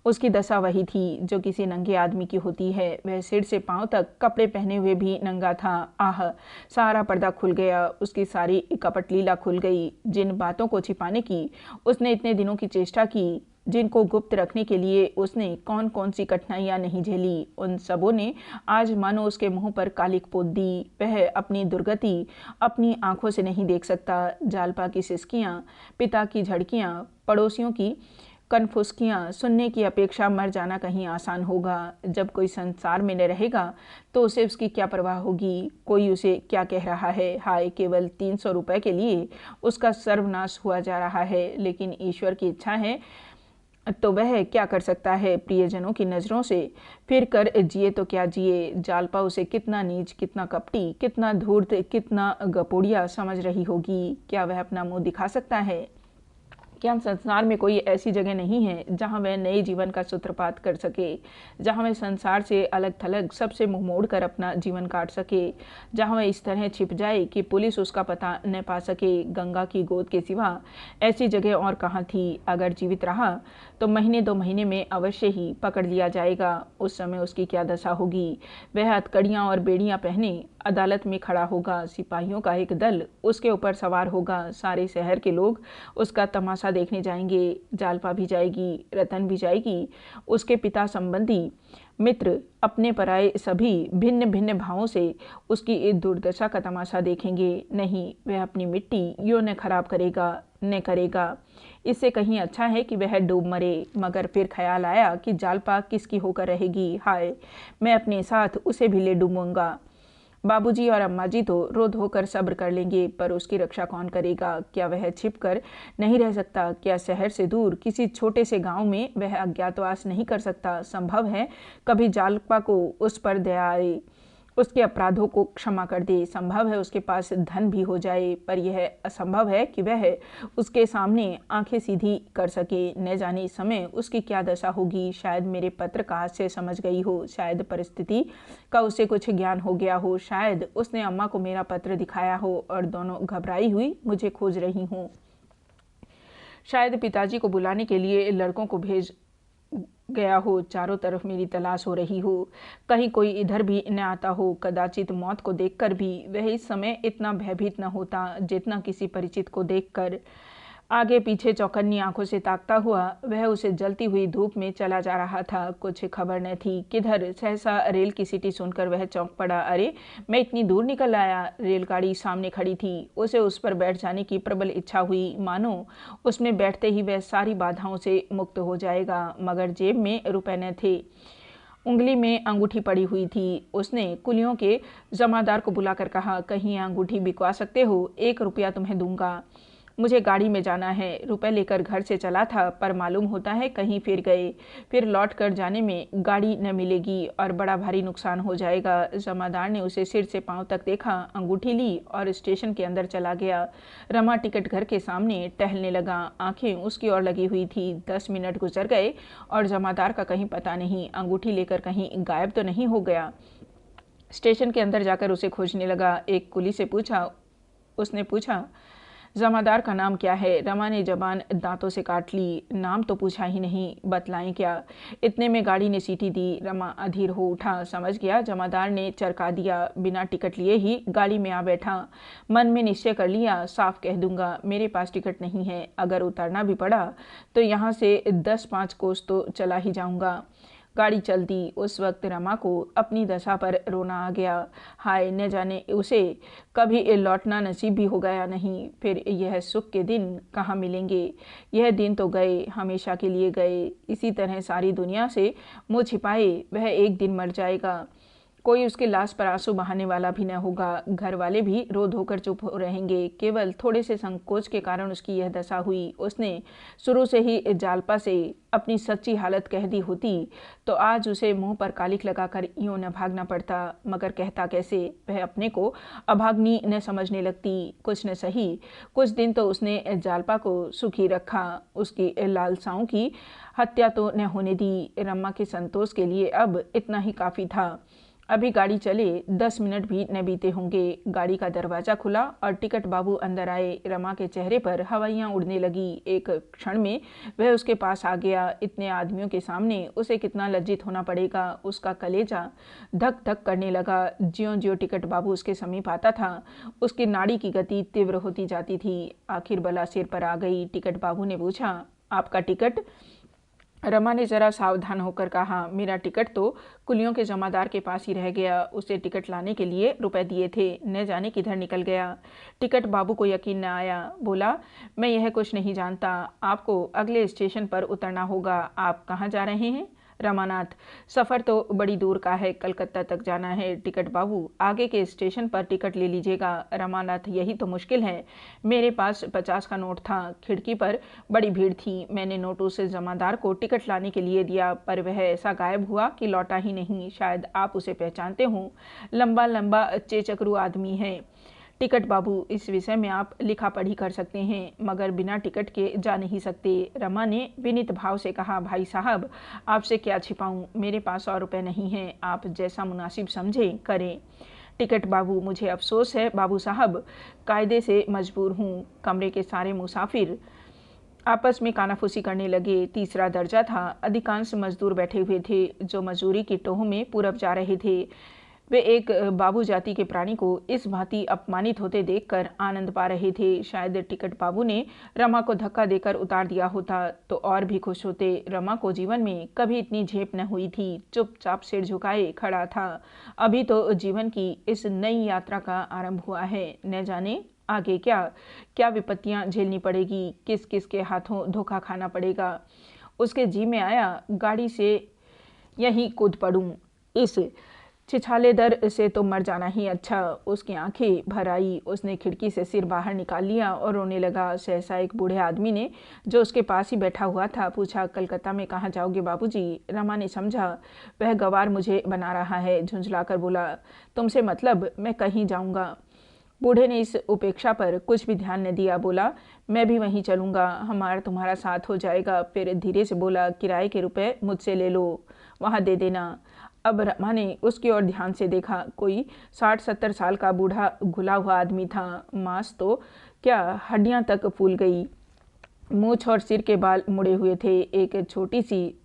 A: उसकी दशा वही थी जो किसी नंगे आदमी की होती है। वह सिर से पांव तक कपड़े पहने हुए भी नंगा था। आह, सारा पर्दा खुल गया, उसकी सारी कपट लीला खुल गई। जिन बातों को छिपाने की उसने इतने दिनों की चेष्टा की, जिनको गुप्त रखने के लिए उसने कौन कौन सी कठिनाइयां नहीं झेली, उन सबों ने आज मानो उसके मुंह पर कालिक पोत दी। वह अपनी दुर्गति अपनी आंखों से नहीं देख सकता। जालपा की सिसकियां, पिता की झड़कियां, पड़ोसियों की कनफुसकियाँ सुनने की अपेक्षा मर जाना कहीं आसान होगा। जब कोई संसार में न रहेगा तो उसे उसकी क्या परवाह होगी, कोई उसे क्या कह रहा है। हाय, केवल 300 रुपये के लिए उसका सर्वनाश हुआ जा रहा है, लेकिन ईश्वर की इच्छा है तो वह क्या कर सकता है। प्रियजनों की नज़रों से फिर कर जिए तो क्या जिए। जालपा उसे कितना नीच, कितना कपटी, कितना धूर्त, कितना गपोड़िया समझ रही होगी। क्या वह अपना मुंह दिखा सकता है? क्या संसार में कोई ऐसी जगह नहीं है जहां वह नए जीवन का सूत्रपात कर सके, जहां वह संसार से अलग थलग सबसे मुंह मोड़ कर अपना जीवन काट सके, जहां वह इस तरह छिप जाए कि पुलिस उसका पता न पा सके। गंगा की गोद के सिवा ऐसी जगह और कहाँ थी। अगर जीवित रहा तो महीने 2 महीने में अवश्य ही पकड़ लिया जाएगा। उस समय उसकी क्या दशा होगी। वह हथकड़ियाँ और बेड़ियाँ पहने अदालत में खड़ा होगा। सिपाहियों का एक दल उसके ऊपर सवार होगा। सारे शहर के लोग उसका तमाशा देखने जाएंगे। जालपा भी जाएगी, रतन भी जाएगी, उसके पिता संबंधी मित्र, अपने पराये सभी भिन्न भिन्न भावों से उसकी इस दुर्दशा का तमाशा देखेंगे। नहीं, वह अपनी मिट्टी यूँ न खराब करेगा, न करेगा। इससे कहीं अच्छा है कि वह डूब मरे। मगर फिर ख्याल आया कि जालपा किसकी होकर रहेगी। हाय, मैं अपने साथ उसे भी ले डूबूंगा। बाबूजी और अम्मा जी तो रो धोकर सब्र कर लेंगे, पर उसकी रक्षा कौन करेगा? क्या वह छिप कर नहीं रह सकता? क्या शहर से दूर किसी छोटे से गांव में वह अज्ञातवास नहीं कर सकता? संभव है कभी जालपा को उस पर दया आए, उसके अपराधों को क्षमा कर दे। संभव है उसके पास धन भी हो जाए, पर यह असंभव है कि वह उसके सामने आंखें सीधी कर सके। न जाने इस समय उसकी क्या दशा होगी। शायद मेरे पत्र का हास्य समझ गई हो, शायद परिस्थिति का उसे कुछ ज्ञान हो गया हो, शायद उसने अम्मा को मेरा पत्र दिखाया हो और दोनों घबराई हुई मुझे खोज रही हों। शायद पिताजी को बुलाने के लिए लड़कों को भेज गया हो। चारों तरफ मेरी तलाश हो रही हो, कहीं कोई इधर भी न आता हो। कदाचित मौत को देखकर भी वह इस समय इतना भयभीत न होता जितना किसी परिचित को देखकर। आगे पीछे चौकन्नी आंखों से ताकता हुआ वह उसे जलती हुई धूप में चला जा रहा था। कुछ खबर न थी किधर। सहसा रेल की सीटी सुनकर वह चौंक पड़ा। अरे, मैं इतनी दूर निकल आया। रेलगाड़ी सामने खड़ी थी। उसे उस पर बैठ जाने की प्रबल इच्छा हुई, मानो उसमें बैठते ही वह सारी बाधाओं से मुक्त हो जाएगा। मगर जेब में रुपए न थे, उंगली में अंगूठी पड़ी हुई थी। उसने कुलियों के जमादार को बुलाकर कहा, कहीं अंगूठी बिकवा सकते हो? 1 रुपया तुम्हें दूंगा। मुझे गाड़ी में जाना है। रुपए लेकर घर से चला था, पर मालूम होता है कहीं फिर गए। फिर लौट कर जाने में गाड़ी न मिलेगी और बड़ा भारी नुकसान हो जाएगा। जमादार ने उसे सिर से पांव तक देखा, अंगूठी ली और स्टेशन के अंदर चला गया। रमा टिकट घर के सामने टहलने लगा। आंखें उसकी ओर लगी हुई थी। 10 मिनट गुजर गए और जमादार का कहीं पता नहीं। अंगूठी लेकर कहीं गायब तो नहीं हो गया? स्टेशन के अंदर जाकर उसे खोजने लगा। एक कुली से उसने पूछा, जमादार का नाम क्या है? रमा ने जबान दांतों से काट ली। नाम तो पूछा ही नहीं, बतलाएं क्या? इतने में गाड़ी ने सीटी दी। रमा अधीर हो उठा, समझ गया जमादार ने चरका दिया। बिना टिकट लिए ही गाड़ी में आ बैठा। मन में निश्चय कर लिया, साफ कह दूंगा मेरे पास टिकट नहीं है। अगर उतरना भी पड़ा तो यहाँ से 10-5 कोस तो चला ही जाऊंगा। गाड़ी चल दी। उस वक्त रमा को अपनी दशा पर रोना आ गया। हाय, न जाने उसे कभी लौटना नसीब भी हो गया नहीं। फिर यह सुख के दिन कहाँ मिलेंगे? यह दिन तो गए, हमेशा के लिए गए। इसी तरह सारी दुनिया से मुँह छिपाए वह एक दिन मर जाएगा। कोई उसकी लाश पर आंसू बहाने वाला भी न होगा। घर वाले भी रो धोकर चुप हो रहेंगे। केवल थोड़े से संकोच के कारण उसकी यह दशा हुई। उसने शुरू से ही जालपा से अपनी सच्ची हालत कह दी होती तो आज उसे मुंह पर कालिख लगाकर यूं न भागना पड़ता। मगर कहता कैसे? वह अपने को अभाग्नी न समझने लगती। कुछ न सही, कुछ दिन तो उसने जालपा को सुखी रखा। उसकी लालसाओं की हत्या तो न होने दी। रमा के संतोष के लिए अब इतना ही काफ़ी था। अभी गाड़ी चले 10 मिनट भी न बीते होंगे। गाड़ी का दरवाज़ा खुला और टिकट बाबू अंदर आए। रमा के चेहरे पर हवाइयाँ उड़ने लगी। एक क्षण में वह उसके पास आ गया। इतने आदमियों के सामने उसे कितना लज्जित होना पड़ेगा। उसका कलेजा धक धक करने लगा। ज्यों-ज्यों टिकट बाबू उसके समीप आता था, उसकी नाड़ी की गति तीव्र होती जाती थी। आखिर बला सिर पर आ गई। टिकट बाबू ने पूछा, आपका टिकट? रमा ने जरा सावधान होकर कहा, मेरा टिकट तो कुलियों के जमादार के पास ही रह गया। उसे टिकट लाने के लिए रुपए दिए थे, न जाने किधर निकल गया। टिकट बाबू को यकीन न आया। बोला, मैं यह कुछ नहीं जानता। आपको अगले स्टेशन पर उतरना होगा। आप कहाँ जा रहे हैं? रमानाथ, सफ़र तो बड़ी दूर का है, कलकत्ता तक जाना है। टिकट बाबू, आगे के स्टेशन पर टिकट ले लीजिएगा। रमानाथ, यही तो मुश्किल है। मेरे पास 50 का नोट था। खिड़की पर बड़ी भीड़ थी। मैंने नोट उस जमादार को टिकट लाने के लिए दिया, पर वह ऐसा गायब हुआ कि लौटा ही नहीं। शायद आप उसे पहचानते हों। लंबा लंबा चेचकरू आदमी है। टिकट बाबू, इस विषय में आप लिखा पढ़ी कर सकते हैं, मगर बिना टिकट के जा नहीं सकते। रमा ने विनीत भाव से कहा, भाई साहब, आपसे क्या छिपाऊं? मेरे पास 100 रुपये नहीं हैं। आप जैसा मुनासिब समझें करें। टिकट बाबू, मुझे अफसोस है बाबू साहब, कायदे से मजबूर हूँ। कमरे के सारे मुसाफिर आपस में कानाफूसी करने लगे। तीसरा दर्जा था। अधिकांश मजदूर बैठे हुए थे जो मजदूरी की टोह में पूरब जा रहे थे। वे एक बाबू जाति के प्राणी को इस भांति अपमानित होते देखकर आनंद पा रहे थे। शायद टिकट बाबू ने रमा को धक्का देकर उतार दिया होता तो और भी खुश होते। रमा को जीवन में कभी इतनी झेप न हुई थी। चुपचाप सिर झुकाए खड़ा था। अभी तो जीवन की इस नई यात्रा का आरंभ हुआ है। न जाने आगे क्या क्या विपत्तियां झेलनी पड़ेगी, किस किस के हाथों धोखा खाना पड़ेगा। उसके जी में आया गाड़ी से यहीं कूद पड़ूं, इस छिछाले दर से तो मर जाना ही अच्छा। उसकी आंखें भर आई। उसने खिड़की से सिर बाहर निकाल लिया और रोने लगा। सहसा एक बूढ़े आदमी ने, जो उसके पास ही बैठा हुआ था, पूछा, कलकत्ता में कहाँ जाओगे बाबूजी? रमा ने समझा वह गंवार मुझे बना रहा है। झुंझलाकर बोला, तुमसे मतलब, मैं कहीं जाऊँगा। बूढ़े ने इस उपेक्षा पर कुछ भी ध्यान न दिया। बोला, मैं भी वहीं चलूँगा, हमारा तुम्हारा साथ हो जाएगा। फिर धीरे से बोला, किराए के रुपए मुझसे ले लो, वहाँ दे देना। अब रमा ने उसकी ओर ध्यान से देखा। कोई 60-70 साल का बूढ़ा घुला हुआ आदमी था। मांस तो क्या, हड्डियां तक फूल गई। मूछ और सिर के बाल मुड़े हुए थे। एक छोटी सी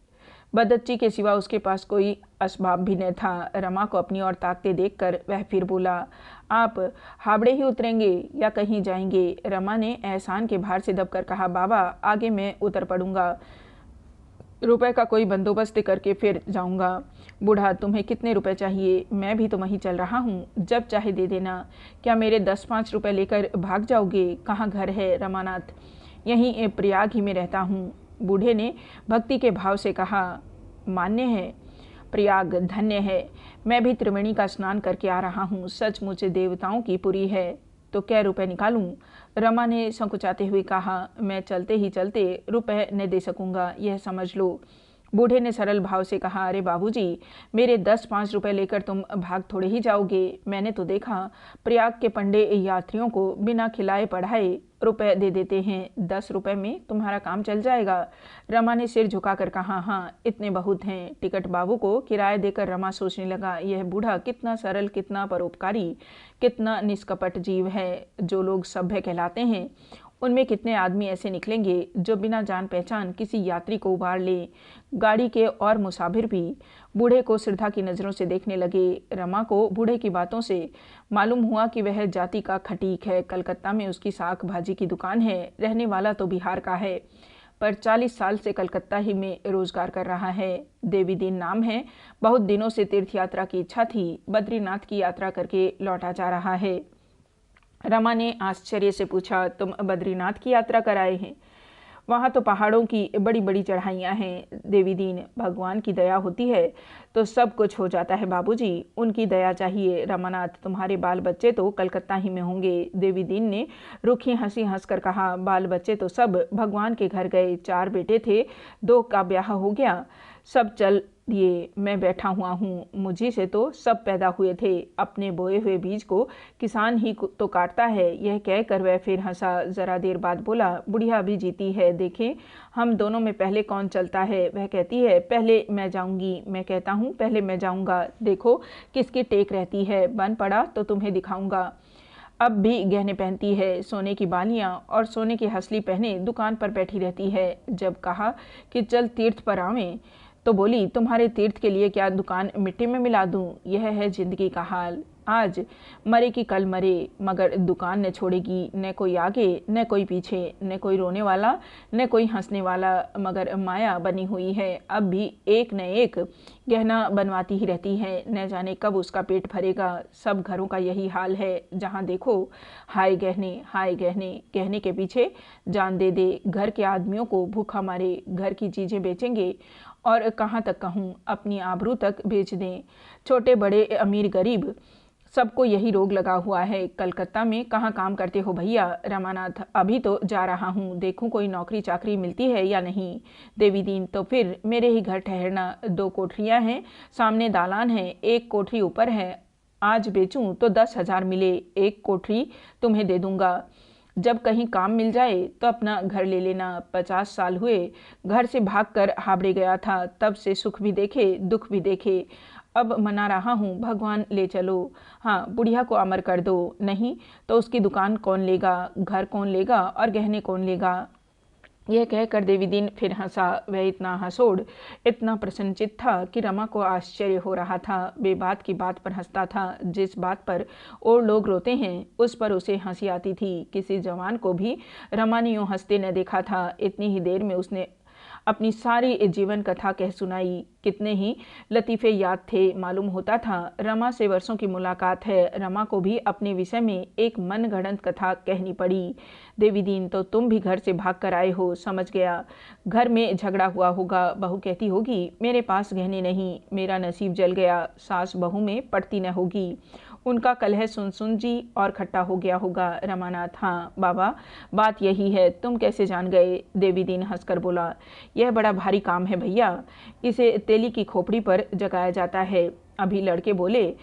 A: बदच्ची के सिवा उसके पास कोई असबाब भी न था। रमा को अपनी ओर ताकते देखकर वह फिर बोला, आप हावड़े ही उतरेंगे या कहीं जाएंगे? रमा ने एहसान के भार से दबकर कहा, बाबा आगे मैं उतर पड़ूंगा, रुपए का कोई बंदोबस्त करके फिर जाऊंगा। बूढ़ा, तुम्हें कितने रुपए चाहिए? मैं भी तो वहीं चल रहा हूँ, जब चाहे दे देना। क्या मेरे 10-5 रुपए लेकर भाग जाओगे? कहाँ घर है? रमानाथ, यहीं प्रयाग ही में रहता हूँ। बूढ़े ने भक्ति के भाव से कहा, मान्य है, प्रयाग धन्य है। मैं भी त्रिवेणी का स्नान करके आ रहा हूँ। सचमुच देवताओं की पुरी है। तो क्या रुपए निकालूं? रमा ने संकुचाते हुए कहा, मैं चलते ही चलते रुपए न दे सकूंगा, यह समझ लो। बूढ़े ने सरल भाव से कहा, अरे बाबूजी, मेरे 10-5 रुपए लेकर तुम भाग थोड़े ही जाओगे। मैंने तो देखा प्रयाग के पंडे यात्रियों को बिना खिलाए पढ़ाए रुपए दे देते हैं। 10 रुपए में तुम्हारा काम चल जाएगा। रमा ने सिर झुकाकर कहा, हाँ इतने बहुत हैं। टिकट बाबू को किराया देकर रमा सोचने लगा, यह बूढ़ा कितना सरल, कितना परोपकारी, कितना निष्कपट जीव है। जो लोग सभ्य कहलाते हैं, उनमें कितने आदमी ऐसे निकलेंगे जो बिना जान पहचान किसी यात्री को उबार ले। गाड़ी के और मुसाफिर भी बूढ़े को श्रद्धा की नज़रों से देखने लगे। रमा को बूढ़े की बातों से मालूम हुआ कि वह जाति का खटीक है। कलकत्ता में उसकी साग भाजी की दुकान है। रहने वाला तो बिहार का है, पर 40 साल से कलकत्ता ही में रोजगार कर रहा है। देवी दीन नाम है। बहुत दिनों से तीर्थ यात्रा की इच्छा थी। बद्रीनाथ की यात्रा करके लौटा जा रहा है। रमा ने आश्चर्य से पूछा, तुम बद्रीनाथ की यात्रा कराए हैं? वहाँ तो पहाड़ों की बड़ी बड़ी चढ़ाइयाँ हैं। देवी दीन, भगवान की दया होती है तो सब कुछ हो जाता है बाबूजी, उनकी दया चाहिए। रमानाथ, तुम्हारे बाल बच्चे तो कलकत्ता ही में होंगे। देवी दीन ने रूखी हंसी हंसकर कहा, बाल बच्चे तो सब भगवान के घर गए। 4 बेटे थे, 2 का ब्याह हो गया, सब चल दिए। मैं बैठा हुआ हूँ, मुझी से तो सब पैदा हुए थे। अपने बोए हुए बीज को किसान ही तो काटता है। यह कहकर वह फिर हंसा। जरा देर बाद बोला, बुढ़िया भी जीती है, देखें हम दोनों में पहले कौन चलता है। वह कहती है, पहले मैं जाऊंगी। मैं कहता हूँ, पहले मैं जाऊंगा। देखो किसकी टेक रहती है, बन पड़ा तो तुम्हें दिखाऊंगा। अब भी गहने पहनती है, सोने की बालियां और सोने की हसली पहने दुकान पर बैठी रहती है। जब कहा कि चल तीर्थ पर आवें तो बोली, तुम्हारे तीर्थ के लिए क्या दुकान मिट्टी में मिला दूं? यह है जिंदगी का हाल। आज मरे कि कल मरे, मगर दुकान न छोड़ेगी। न कोई आगे न कोई पीछे, न कोई रोने वाला न कोई हंसने वाला, मगर माया बनी हुई है। अब भी एक न एक गहना बनवाती ही रहती है। न जाने कब उसका पेट भरेगा। सब घरों का यही हाल है। जहाँ देखो हाय गहने, हाय गहने। गहने के पीछे जान दे दे। घर के आदमियों को भूखा मारे। घर की चीज़ें बेचेंगे और कहाँ तक कहूँ, अपनी आबरू तक बेच दें। छोटे बड़े, अमीर गरीब, सबको यही रोग लगा हुआ है। कलकत्ता में कहाँ काम करते हो भैया? रमानाथ, अभी तो जा रहा हूँ, देखूँ कोई नौकरी चाकरी मिलती है या नहीं। देवी दीन, तो फिर मेरे ही घर ठहरना। 2 कोठरियाँ हैं, सामने दालान है, 1 कोठरी ऊपर है। आज बेचूँ तो 10,000 मिले, 1 कोठरी तुम्हें दे दूँगा। जब कहीं काम मिल जाए तो अपना घर ले लेना। 50 साल हुए घर से भागकर हावड़े गया था, तब से सुख भी देखे दुख भी देखे। अब मना रहा हूँ, भगवान ले चलो। हाँ, बुढ़िया को अमर कर दो, नहीं तो उसकी दुकान कौन लेगा, घर कौन लेगा और गहने कौन लेगा। यह कहकर देवीदीन फिर हंसा। वह इतना हंसोड़, इतना प्रसन्नचित्त था कि रमा को आश्चर्य हो रहा था। वे बात की बात पर हंसता था। जिस बात पर और लोग रोते हैं उस पर उसे हंसी आती थी। किसी जवान को भी रमा ने यूं हंसते न देखा था। इतनी ही देर में उसने अपनी सारी जीवन कथा कह सुनाई। कितने ही लतीफ़े याद थे। मालूम होता था रमा से वर्षों की मुलाकात है। रमा को भी अपने विषय में एक मनगढ़ंत कथा कहनी पड़ी। देवीदीन, तो तुम भी घर से भाग कर आए हो, समझ गया। घर में झगड़ा हुआ होगा। बहू कहती होगी मेरे पास गहने नहीं, मेरा नसीब जल गया। सास बहू में पड़ती न होगी। उनका कलह सुन सुन जी और खट्टा हो गया होगा। रमानाथ, हाँ बाबा, बात यही है। तुम कैसे जान गए? देवीदीन हंसकर बोला, यह बड़ा भारी काम है भैया। इसे तेली की खोपड़ी पर जगाया जाता है। अभी लड़के बोले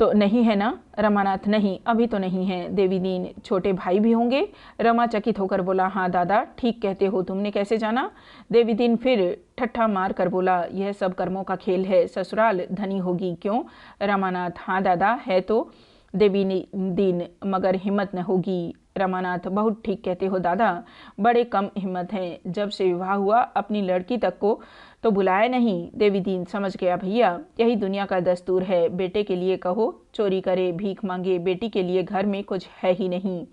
A: तो नहीं है ना? रमानाथ, नहीं, अभी तो नहीं है। देवीदीन, छोटे भाई भी होंगे? रमा चकित होकर बोला, हाँ दादा, ठीक कहते हो। तुमने कैसे जाना? देवीदीन फिर ठट्ठा मार कर बोला, यह सब कर्मों का खेल है। ससुराल धनी होगी। क्यों? रमानाथ, हाँ दादा, है तो। देवीदीन, मगर हिम्मत न होगी। रमानाथ, बहुत ठीक कहते हो दादा, बड़े कम हिम्मत हैं। जब से विवाह हुआ अपनी लड़की तक को तो बुलाया नहीं। देवीदीन, समझ गया भैया, यही दुनिया का दस्तूर है। बेटे के लिए कहो चोरी करे, भीख मांगे, बेटी के लिए घर में कुछ है ही नहीं।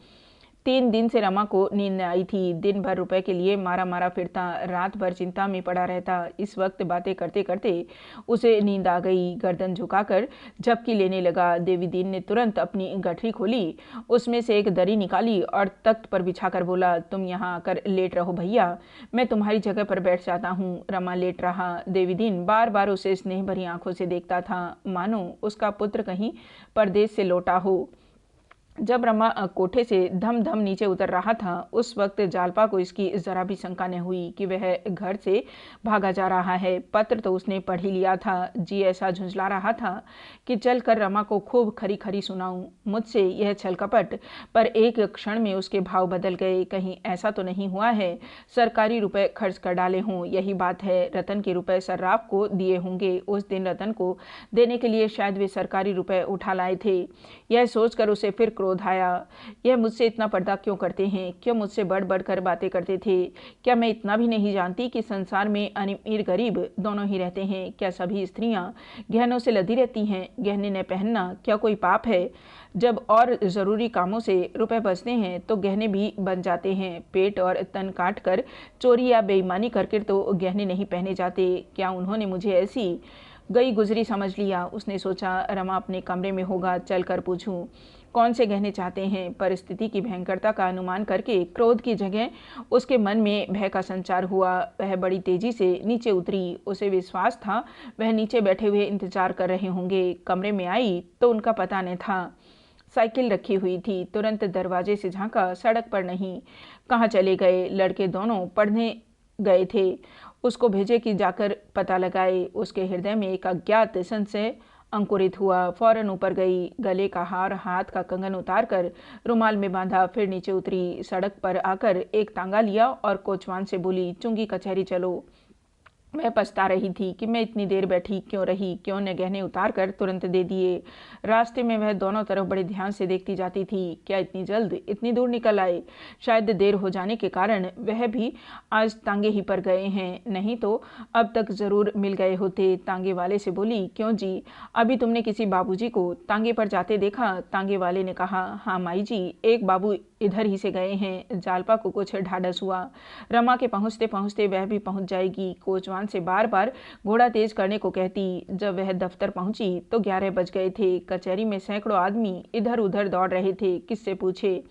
A: 3 दिन से रमा को नींद न आई थी। दिन भर रुपए के लिए मारा मारा फिरता, रात भर चिंता में पड़ा रहता। इस वक्त बातें करते करते उसे नींद आ गई। गर्दन झुकाकर झपकी लेने लगा। देवीदीन ने तुरंत अपनी गठरी खोली, उसमें से एक दरी निकाली और तख्त पर बिछाकर बोला, तुम यहाँ आकर लेट रहो भैया, मैं तुम्हारी जगह पर बैठ जाता हूँ। रमा लेट रहा। देवीदीन बार बार उसे स्नेह भरी आंखों से देखता था, मानो उसका पुत्र कहीं परदेश से लौटा हो। जब रमा कोठे से धम धम नीचे उतर रहा था उस वक्त जालपा को इसकी जरा भी शंका न हुई कि वह घर से भागा जा रहा है। पत्र तो उसने पढ़ ही लिया था। जी ऐसा झुंझला रहा था कि चल कर रमा को खूब खरी खरी सुनाऊं। मुझसे यह छल कपट, पर एक क्षण में उसके भाव बदल गए। कहीं ऐसा तो नहीं हुआ है सरकारी रुपए खर्च कर डाले हों? यही बात है, रतन के रुपए सर्राफ को दिए होंगे। उस दिन रतन को देने के लिए शायद वे सरकारी रुपए उठा लाए थे। यह सोचकर उसे फिर क्रोध आया। यह मुझसे इतना पर्दा क्यों करते हैं? क्यों मुझसे बढ़ बढ़ कर बातें करते थे? क्या मैं इतना भी नहीं जानती कि संसार में अमीर गरीब दोनों ही रहते हैं? क्या सभी स्त्रियां गहनों से लदी रहती हैं? गहने न पहनना क्या कोई पाप है? जब और ज़रूरी कामों से रुपए बचते हैं तो गहने भी बन जाते हैं। पेट और तन काट कर चोरी या बेईमानी करके तो गहने नहीं पहने जाते। क्या उन्होंने मुझे ऐसी गई गुजरी समझ लिया? उसने सोचा रमा अपने कमरे में होगा, चल कर पूछूं कौन से गहने चाहते हैं। परिस्थिति की भयंकरता का अनुमान करके क्रोध की जगह उसके मन में भय का संचार हुआ। वह बड़ी तेजी से नीचे उतरी। उसे विश्वास था वह नीचे बैठे हुए इंतजार कर रहे होंगे। कमरे में आई तो उनका पता न था। साइकिल रखी हुई थी। तुरंत दरवाजे से झांका, सड़क पर नहीं। कहाँ चले गए? लड़के दोनों पढ़ने गए थे। उसको भेजे कि जाकर पता लगाए। उसके हृदय में एक अज्ञात संशय अंकुरित हुआ। फौरन ऊपर गई, गले का हार, हाथ का कंगन उतार कर रुमाल में बांधा, फिर नीचे उतरी। सड़क पर आकर एक तांगा लिया और कोचवान से बोली, चुंगी कचहरी चलो। वह पछता रही थी कि मैं इतनी देर बैठी क्यों रही, क्यों न गहने उतार कर तुरंत दे दिए। रास्ते में वह दोनों तरफ बड़े ध्यान से देखती जाती थी। क्या इतनी जल्द इतनी दूर निकल आए? शायद देर हो जाने के कारण वह भी आज तांगे ही पर गए हैं, नहीं तो अब तक जरूर मिल गए होते। तांगे वाले से बोली, क्यों जी, अभी तुमने किसी बाबूजी को तांगे पर जाते देखा? तांगे वाले ने कहा, हाँ माई जी, एक बाबू इधर ही से गए हैं। जालपा को कुछ ढाढ़स हुआ। रमा के पहुँचते पहुँचते वह भी पहुँच जाएगी। कोचवान से बार बार घोड़ा तेज करने को कहती। जब वह दफ्तर पहुंची तो 11 बज गए थे। कचहरी में सैकड़ों आदमी इधर उधर दौड़ रहे थे। किससे पूछे?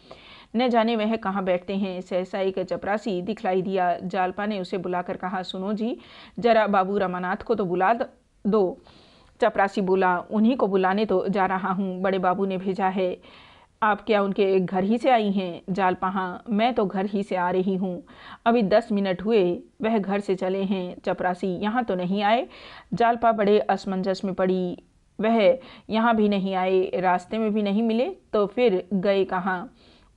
A: न जाने वह कहाँ बैठते हैं। सहसा एक चपरासी दिखलाई दिया। जालपा ने उसे बुलाकर कहा, सुनो जी, जरा बाबू रमानाथ को तो बुला दो। चपरासी बोला, उन्हीं को बुलाने तो जा रहा हूँ, बड़े बाबू ने भेजा है। आप क्या उनके घर ही से आई हैं? जालपा, हाँ, मैं तो घर ही से आ रही हूँ, अभी 10 मिनट हुए वह घर से चले हैं। चपरासी, यहाँ तो नहीं आए? जालपा बड़े असमंजस में पड़ी। वह यहाँ भी नहीं आए, रास्ते में भी नहीं मिले, तो फिर गए कहाँ?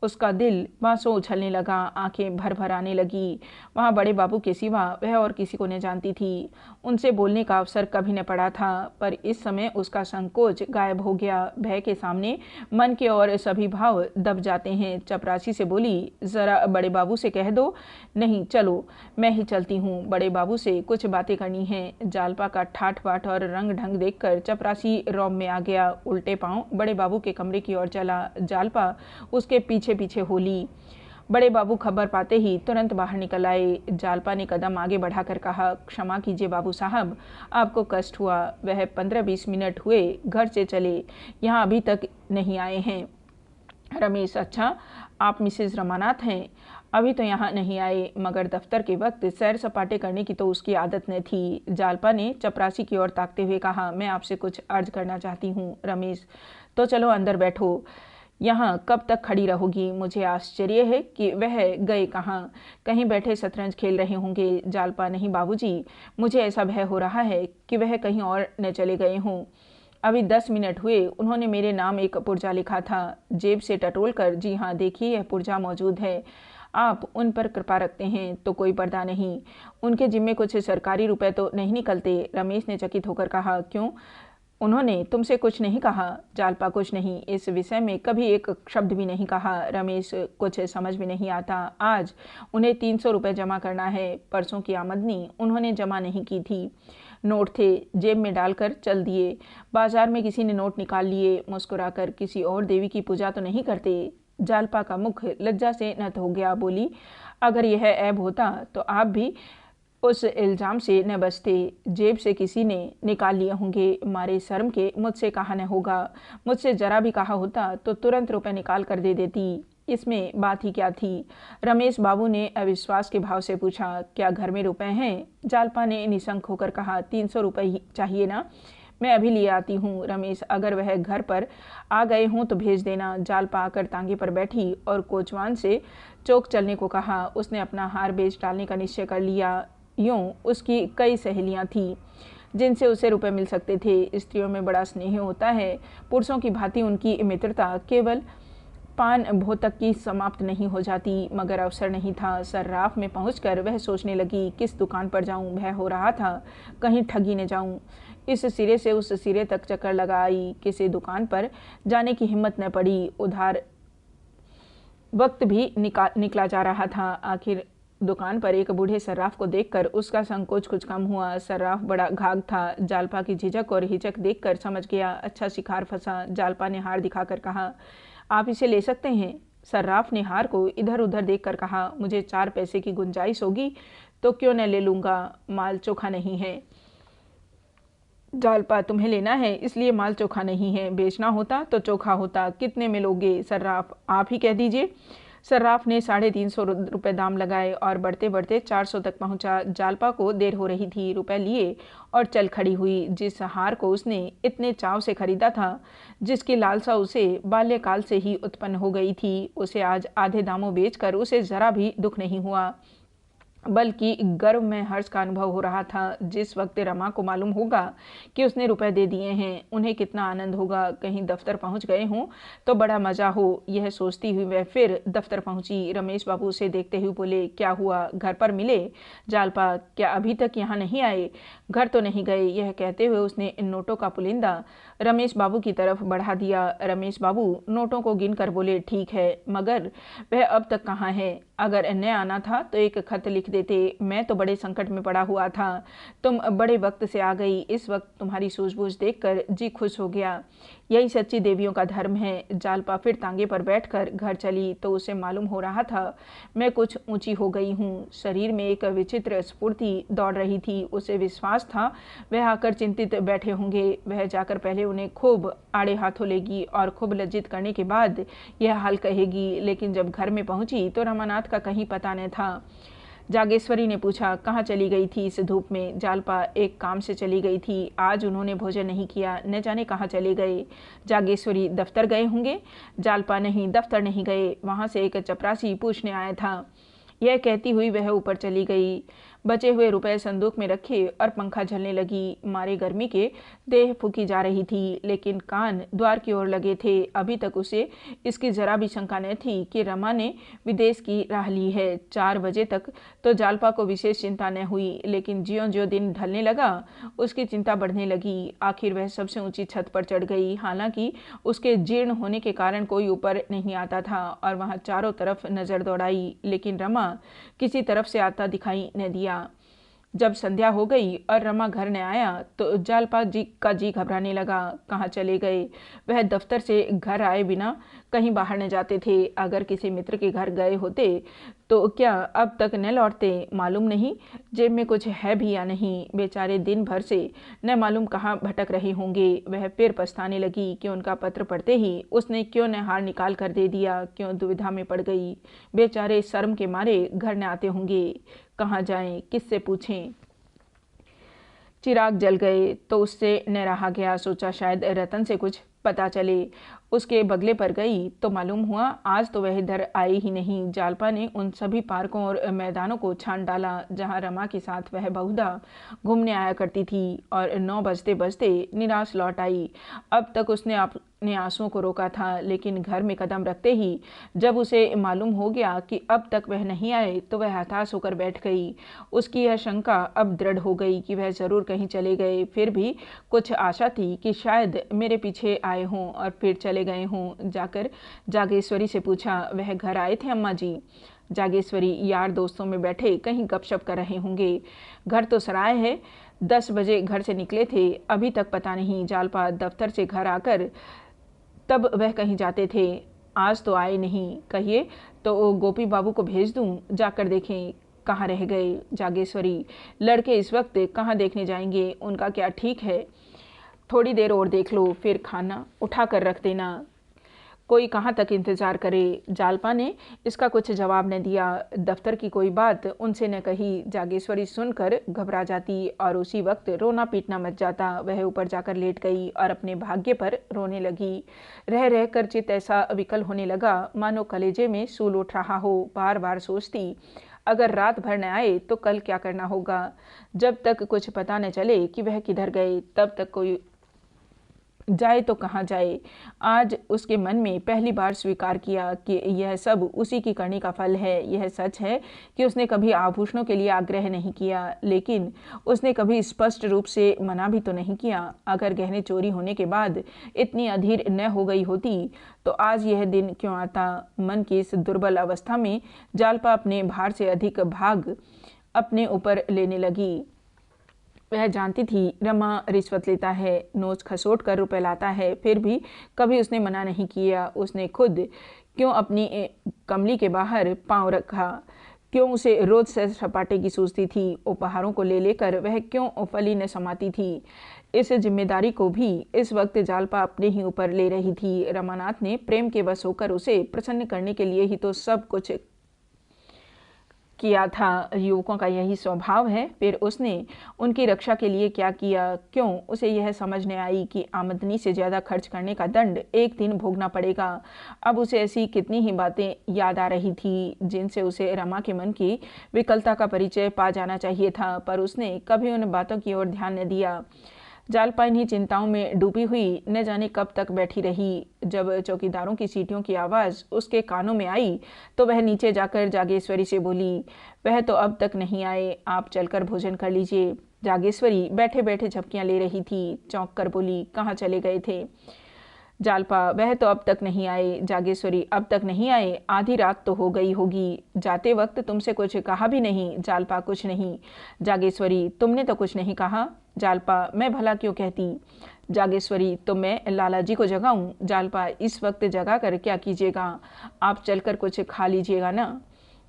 A: उसका दिल बांसों उछलने लगा, आंखें भर भर आने लगी। वहाँ बड़े बाबू के सिवा वह और किसी को न जानती थी। उनसे बोलने का अवसर कभी न पड़ा था, पर इस समय उसका संकोच गायब हो गया। भय के सामने मन के और सभी भाव दब जाते हैं। चपरासी से बोली, ज़रा बड़े बाबू से कह दो। नहीं, चलो मैं ही चलती हूँ, बड़े बाबू से कुछ बातें करनी हैं। जालपा का ठाठ बाट और रंग ढंग देखकर चपरासी रौब में आ गया। उल्टे पांव बड़े बाबू के कमरे की ओर चला। जालपा उसके पीछे पीछे होली। बड़े बाबू खबर पाते ही तुरंत बाहर निकल आए। जालपा ने कदम आगे बढ़ाकर कहा, क्षमा कीजिए बाबू साहब, आपको कष्ट हुआ। वह 15-20 मिनट हुए घर से चले, यहाँ अभी तक नहीं आए हैं। रमेश, अच्छा, आप मिसेज रमानाथ हैं? अभी तो यहाँ नहीं आए, मगर दफ्तर के वक्त सैर सपाटे करने की तो उसकी आदत न थी। जालपा ने चपरासी की ओर ताकते हुए कहा, मैं आपसे कुछ अर्ज करना चाहती हूँ। रमेश, तो चलो अंदर बैठो। यहाँ कब तक खड़ी रहोगी? मुझे आश्चर्य है कि वह गए कहाँ। कहीं बैठे शतरंज खेल रहे होंगे। जालपा, नहीं बाबूजी, मुझे ऐसा भय हो रहा है कि वह कहीं और न चले गए हों। अभी 10 मिनट हुए उन्होंने मेरे नाम एक पुर्जा लिखा था। जेब से टटोल कर, जी हाँ देखिए, यह पुर्जा मौजूद है। आप उन पर कृपा रखते हैं तो कोई पर्दा नहीं। उनके जिम्मे कुछ सरकारी रुपए तो नहीं निकलते? रमेश ने चकित होकर कहा, क्यों, उन्होंने तुमसे कुछ नहीं कहा? जालपा, कुछ नहीं, इस विषय में कभी एक शब्द भी नहीं कहा। रमेश, कुछ समझ में नहीं आता। आज उन्हें 300 रुपये जमा करना है। परसों की आमदनी उन्होंने जमा नहीं की थी। नोट थे, जेब में डालकर चल दिए। बाजार में किसी ने नोट निकाल लिए। मुस्कुराकर, किसी और देवी की पूजा तो नहीं करते? जालपा का मुख लज्जा से नत हो गया। बोली, अगर यह ऐब होता तो आप भी उस इल्ज़ाम से न बचते। जेब से किसी ने निकाल लिए होंगे। मारे शर्म के मुझसे कहा न होगा। मुझसे जरा भी कहा होता तो तुरंत रुपए निकाल कर दे देती। इसमें बात ही क्या थी? रमेश बाबू ने अविश्वास के भाव से पूछा, क्या घर में रुपए हैं? जालपा ने निशंक होकर कहा, 300 रुपये चाहिए ना, मैं अभी लिए आती हूँ। रमेश, अगर वह घर पर आ गए हों तो भेज देना। जालपा आकर तांगे पर बैठी और कोचवान से चौक चलने को कहा। उसने अपना हार बेच डालने का निश्चय कर लिया। यूँ उसकी कई सहेलियाँ थीं जिनसे उसे रुपए मिल सकते थे। स्त्रियों में बड़ा स्नेह होता है। पुरुषों की भांति उनकी मित्रता केवल पान भोग तक की समाप्त नहीं हो जाती, मगर अवसर नहीं था। सर्राफ में पहुंचकर वह सोचने लगी, किस दुकान पर जाऊं? भय हो रहा था कहीं ठगी न जाऊं। इस सिरे से उस सिरे तक चक्कर लगाई, किसी दुकान पर जाने की हिम्मत न पड़ी। उधार वक्त भी निकला जा रहा था। आखिर दुकान पर एक बूढ़े सर्राफ को देखकर उसका संकोच कुछ कम हुआ। सर्राफ बड़ा घाघ था। जालपा की झिझक और हिचक देखकर समझ गया, अच्छा शिकार फंसा। जालपा ने हार दिखाकर कहा, आप इसे ले सकते हैं। सर्राफ ने हार को इधर उधर देखकर कहा, मुझे 4 पैसे की गुंजाइश होगी तो क्यों न ले लूँगा, माल चोखा नहीं है। जालपा, तुम्हें लेना है इसलिए माल चोखा नहीं है, बेचना होता तो चोखा होता। कितने में लोगे? सर्राफ, आप ही कह दीजिए। सर्राफ ने 350 रुपये दाम लगाए और बढ़ते बढ़ते 400 तक पहुंचा। जालपा को देर हो रही थी, रुपए लिए और चल खड़ी हुई। जिस हार को उसने इतने चाव से खरीदा था, जिसकी लालसा उसे बाल्यकाल से ही उत्पन्न हो गई थी, उसे आज आधे दामों बेचकर उसे जरा भी दुख नहीं हुआ, बल्कि गर्व में हर्ष का अनुभव हो रहा था। जिस वक्त रमा को मालूम होगा कि उसने रुपए दे दिए हैं, उन्हें कितना आनंद होगा। कहीं दफ्तर पहुंच गए हों तो बड़ा मजा हो, यह सोचती हुई वह फिर दफ्तर पहुंची। रमेश बाबू उसे देखते हुए बोले, क्या हुआ, घर पर मिले? जालपा, क्या अभी तक यहाँ नहीं आए? घर तो नहीं गए। यह कहते हुए उसने इन नोटों का पुलिंदा रमेश बाबू की तरफ बढ़ा दिया। रमेश बाबू नोटों को गिन कर बोले, ठीक है, मगर वह अब तक कहाँ है? अगर न आना था तो एक खत लिख देते। मैं तो बड़े संकट में पड़ा हुआ था, तुम बड़े वक्त से आ गई। इस वक्त तुम्हारी सूझबूझ देखकर जी खुश हो गया। यही सच्ची देवियों का धर्म है। जालपा फिर तांगे पर बैठकर घर चली तो उसे मालूम हो रहा था, मैं कुछ ऊंची हो गई हूँ। शरीर में एक विचित्र स्फूर्ति दौड़ रही थी। उसे विश्वास था वह आकर चिंतित बैठे होंगे। वह जाकर पहले उन्हें खूब आड़े हाथों लेगी और खूब लज्जित करने के बाद यह हाल कहेगी। लेकिन जब घर में पहुंची तो रमानाथ का कहीं पता न था। जागेश्वरी ने पूछा, कहाँ चली गई थी इस धूप में? जालपा, एक काम से चली गई थी, आज उन्होंने भोजन नहीं किया, न जाने कहाँ चले गए। जागेश्वरी, दफ्तर गए होंगे। जालपा, नहीं, दफ्तर नहीं गए, वहाँ से एक चपरासी पूछने आया था। यह कहती हुई वह ऊपर चली गई। बचे हुए रुपए संदूक में रखे और पंखा झलने लगी। मारे गर्मी के देह फूकी जा रही थी, लेकिन कान द्वार की ओर लगे थे। अभी तक उसे इसकी जरा भी शंका न थी कि रमा ने विदेश की राह ली है। 4 बजे तक तो जालपा को विशेष चिंता न हुई, लेकिन ज्यों-ज्यों दिन ढलने लगा उसकी चिंता बढ़ने लगी। आखिर वह सबसे ऊंची छत पर चढ़ गई। हालांकि उसके जीर्ण होने के कारण कोई ऊपर नहीं आता था और वहां चारों तरफ नजर दौड़ाई, लेकिन रमा किसी तरफ से आता दिखाई न दिया। जब संध्या हो गई और रमा घर न आया तो जालपा जी का जी घबराने लगा। कहाँ चले गए? वह दफ्तर से घर आए बिना कहीं बाहर न जाते थे। अगर किसी मित्र के घर गए होते तो क्या अब तक न लौटते? मालूम नहीं जेब में कुछ है भी या नहीं। बेचारे दिन भर से न मालूम कहाँ भटक रहे होंगे। वह फिर पछताने लगी कि उनका पत्र पढ़ते ही उसने क्यों न हार निकाल कर दे दिया, क्यों दुविधा में पड़ गई। बेचारे शर्म के मारे घर न आते होंगे। कहाँ जाएं, किससे पूछें? चिराग जल गए तो उससे न रहा गया। सोचा शायद रतन से कुछ पता चले। उसके बगले पर गई तो मालूम हुआ आज तो वह इधर आई ही नहीं। जालपा ने उन सभी पार्कों और मैदानों को छान डाला जहां रमा के साथ वह बहुधा घूमने आया करती थी, और 9 बजते बजते निराश लौट आई। अब तक उसने अपने आंसुओं को रोका था, लेकिन घर में कदम रखते ही जब उसे मालूम हो गया कि अब तक वह नहीं आए तो वह हताश होकर बैठ गई। उसकी यह शंका अब दृढ़ हो गई कि वह जरूर कहीं चले गए। फिर भी कुछ आशा थी कि शायद मेरे पीछे आए हों और फिर चले गए हों। जाकर जागेश्वरी से पूछा, वह घर आए थे अम्मा जी? जागेश्वरी यार दोस्तों में बैठे कहीं गपशप कर रहे होंगे। घर तो सराय है, 10 बजे घर से निकले थे, अभी तक पता नहीं। जालपा दफ्तर से घर आकर तब वह कहीं जाते थे, आज तो आए नहीं। कहिए तो गोपी बाबू को भेज दूं, जाकर देखें कहाँ रह गए। जागेश्वरी, लड़के इस वक्त कहाँ देखने जाएंगे? उनका क्या ठीक है, थोड़ी देर और देख लो, फिर खाना उठा कर रख देना। कोई कहाँ तक इंतज़ार करे? जालपा ने इसका कुछ जवाब न दिया। दफ्तर की कोई बात उनसे न कही। जागेश्वरी सुनकर घबरा जाती और उसी वक्त रोना पीटना मच जाता। वह ऊपर जाकर लेट गई और अपने भाग्य पर रोने लगी। रह रह कर चित्त ऐसा विकल होने लगा मानो कलेजे में सूल उठ रहा हो। बार बार सोचती, अगर रात भर न आए तो कल क्या करना होगा? जब तक कुछ पता न चले कि वह किधर गए, तब तक कोई जाए तो कहाँ जाए। आज उसके मन में पहली बार स्वीकार किया कि यह सब उसी की करनी का फल है। यह सच है कि उसने कभी आभूषणों के लिए आग्रह नहीं किया, लेकिन उसने कभी स्पष्ट रूप से मना भी तो नहीं किया। अगर गहने चोरी होने के बाद इतनी अधीर न हो गई होती तो आज यह दिन क्यों आता? मन की इस दुर्बल अवस्था में जालपा अपने भार से अधिक भाग अपने ऊपर लेने लगी। वह जानती थी रमा रिश्वत लेता है, नोच खसोट कर रुपए लाता है, फिर भी कभी उसने मना नहीं किया। उसने खुद क्यों अपनी कमली के बाहर पांव रखा? क्यों उसे रोज से सपाटे की सूझती थी? उपहारों को ले लेकर वह क्यों फली न समाती थी? इस जिम्मेदारी को भी इस वक्त जालपा अपने ही ऊपर ले रही थी। रमानाथ ने प्रेम के वश होकर उसे प्रसन्न करने के लिए ही तो सब कुछ किया था। युवकों का यही स्वभाव है। फिर उसने उनकी रक्षा के लिए क्या किया? क्यों उसे यह समझ न आई कि आमदनी से ज़्यादा खर्च करने का दंड एक दिन भोगना पड़ेगा। अब उसे ऐसी कितनी ही बातें याद आ रही थी जिनसे उसे रमा के मन की विकलता का परिचय पा जाना चाहिए था, पर उसने कभी उन बातों की ओर ध्यान न दिया। जालपा इन्हीं चिंताओं में डूबी हुई न जाने कब तक बैठी रही। जब चौकीदारों की सीटियों की आवाज़ उसके कानों में आई तो वह नीचे जाकर जागेश्वरी से बोली, वह तो अब तक नहीं आए, आप चलकर भोजन कर लीजिए। जागेश्वरी बैठे बैठे झपकियां ले रही थी। चौंक कर बोली, कहाँ चले गए थे? जालपा, वह तो अब तक नहीं आए। जागेश्वरी, अब तक नहीं आए? आधी रात तो हो गई होगी। जाते वक्त तुमसे कुछ कहा भी नहीं? जालपा, कुछ नहीं। जागेश्वरी, तुमने तो कुछ नहीं कहा? जालपा, मैं भला क्यों कहती? जागेश्वरी, तो मैं लाला जी को जगाऊं? जालपा, इस वक्त जगा कर क्या कीजिएगा? आप चलकर कुछ खा लीजिएगा ना?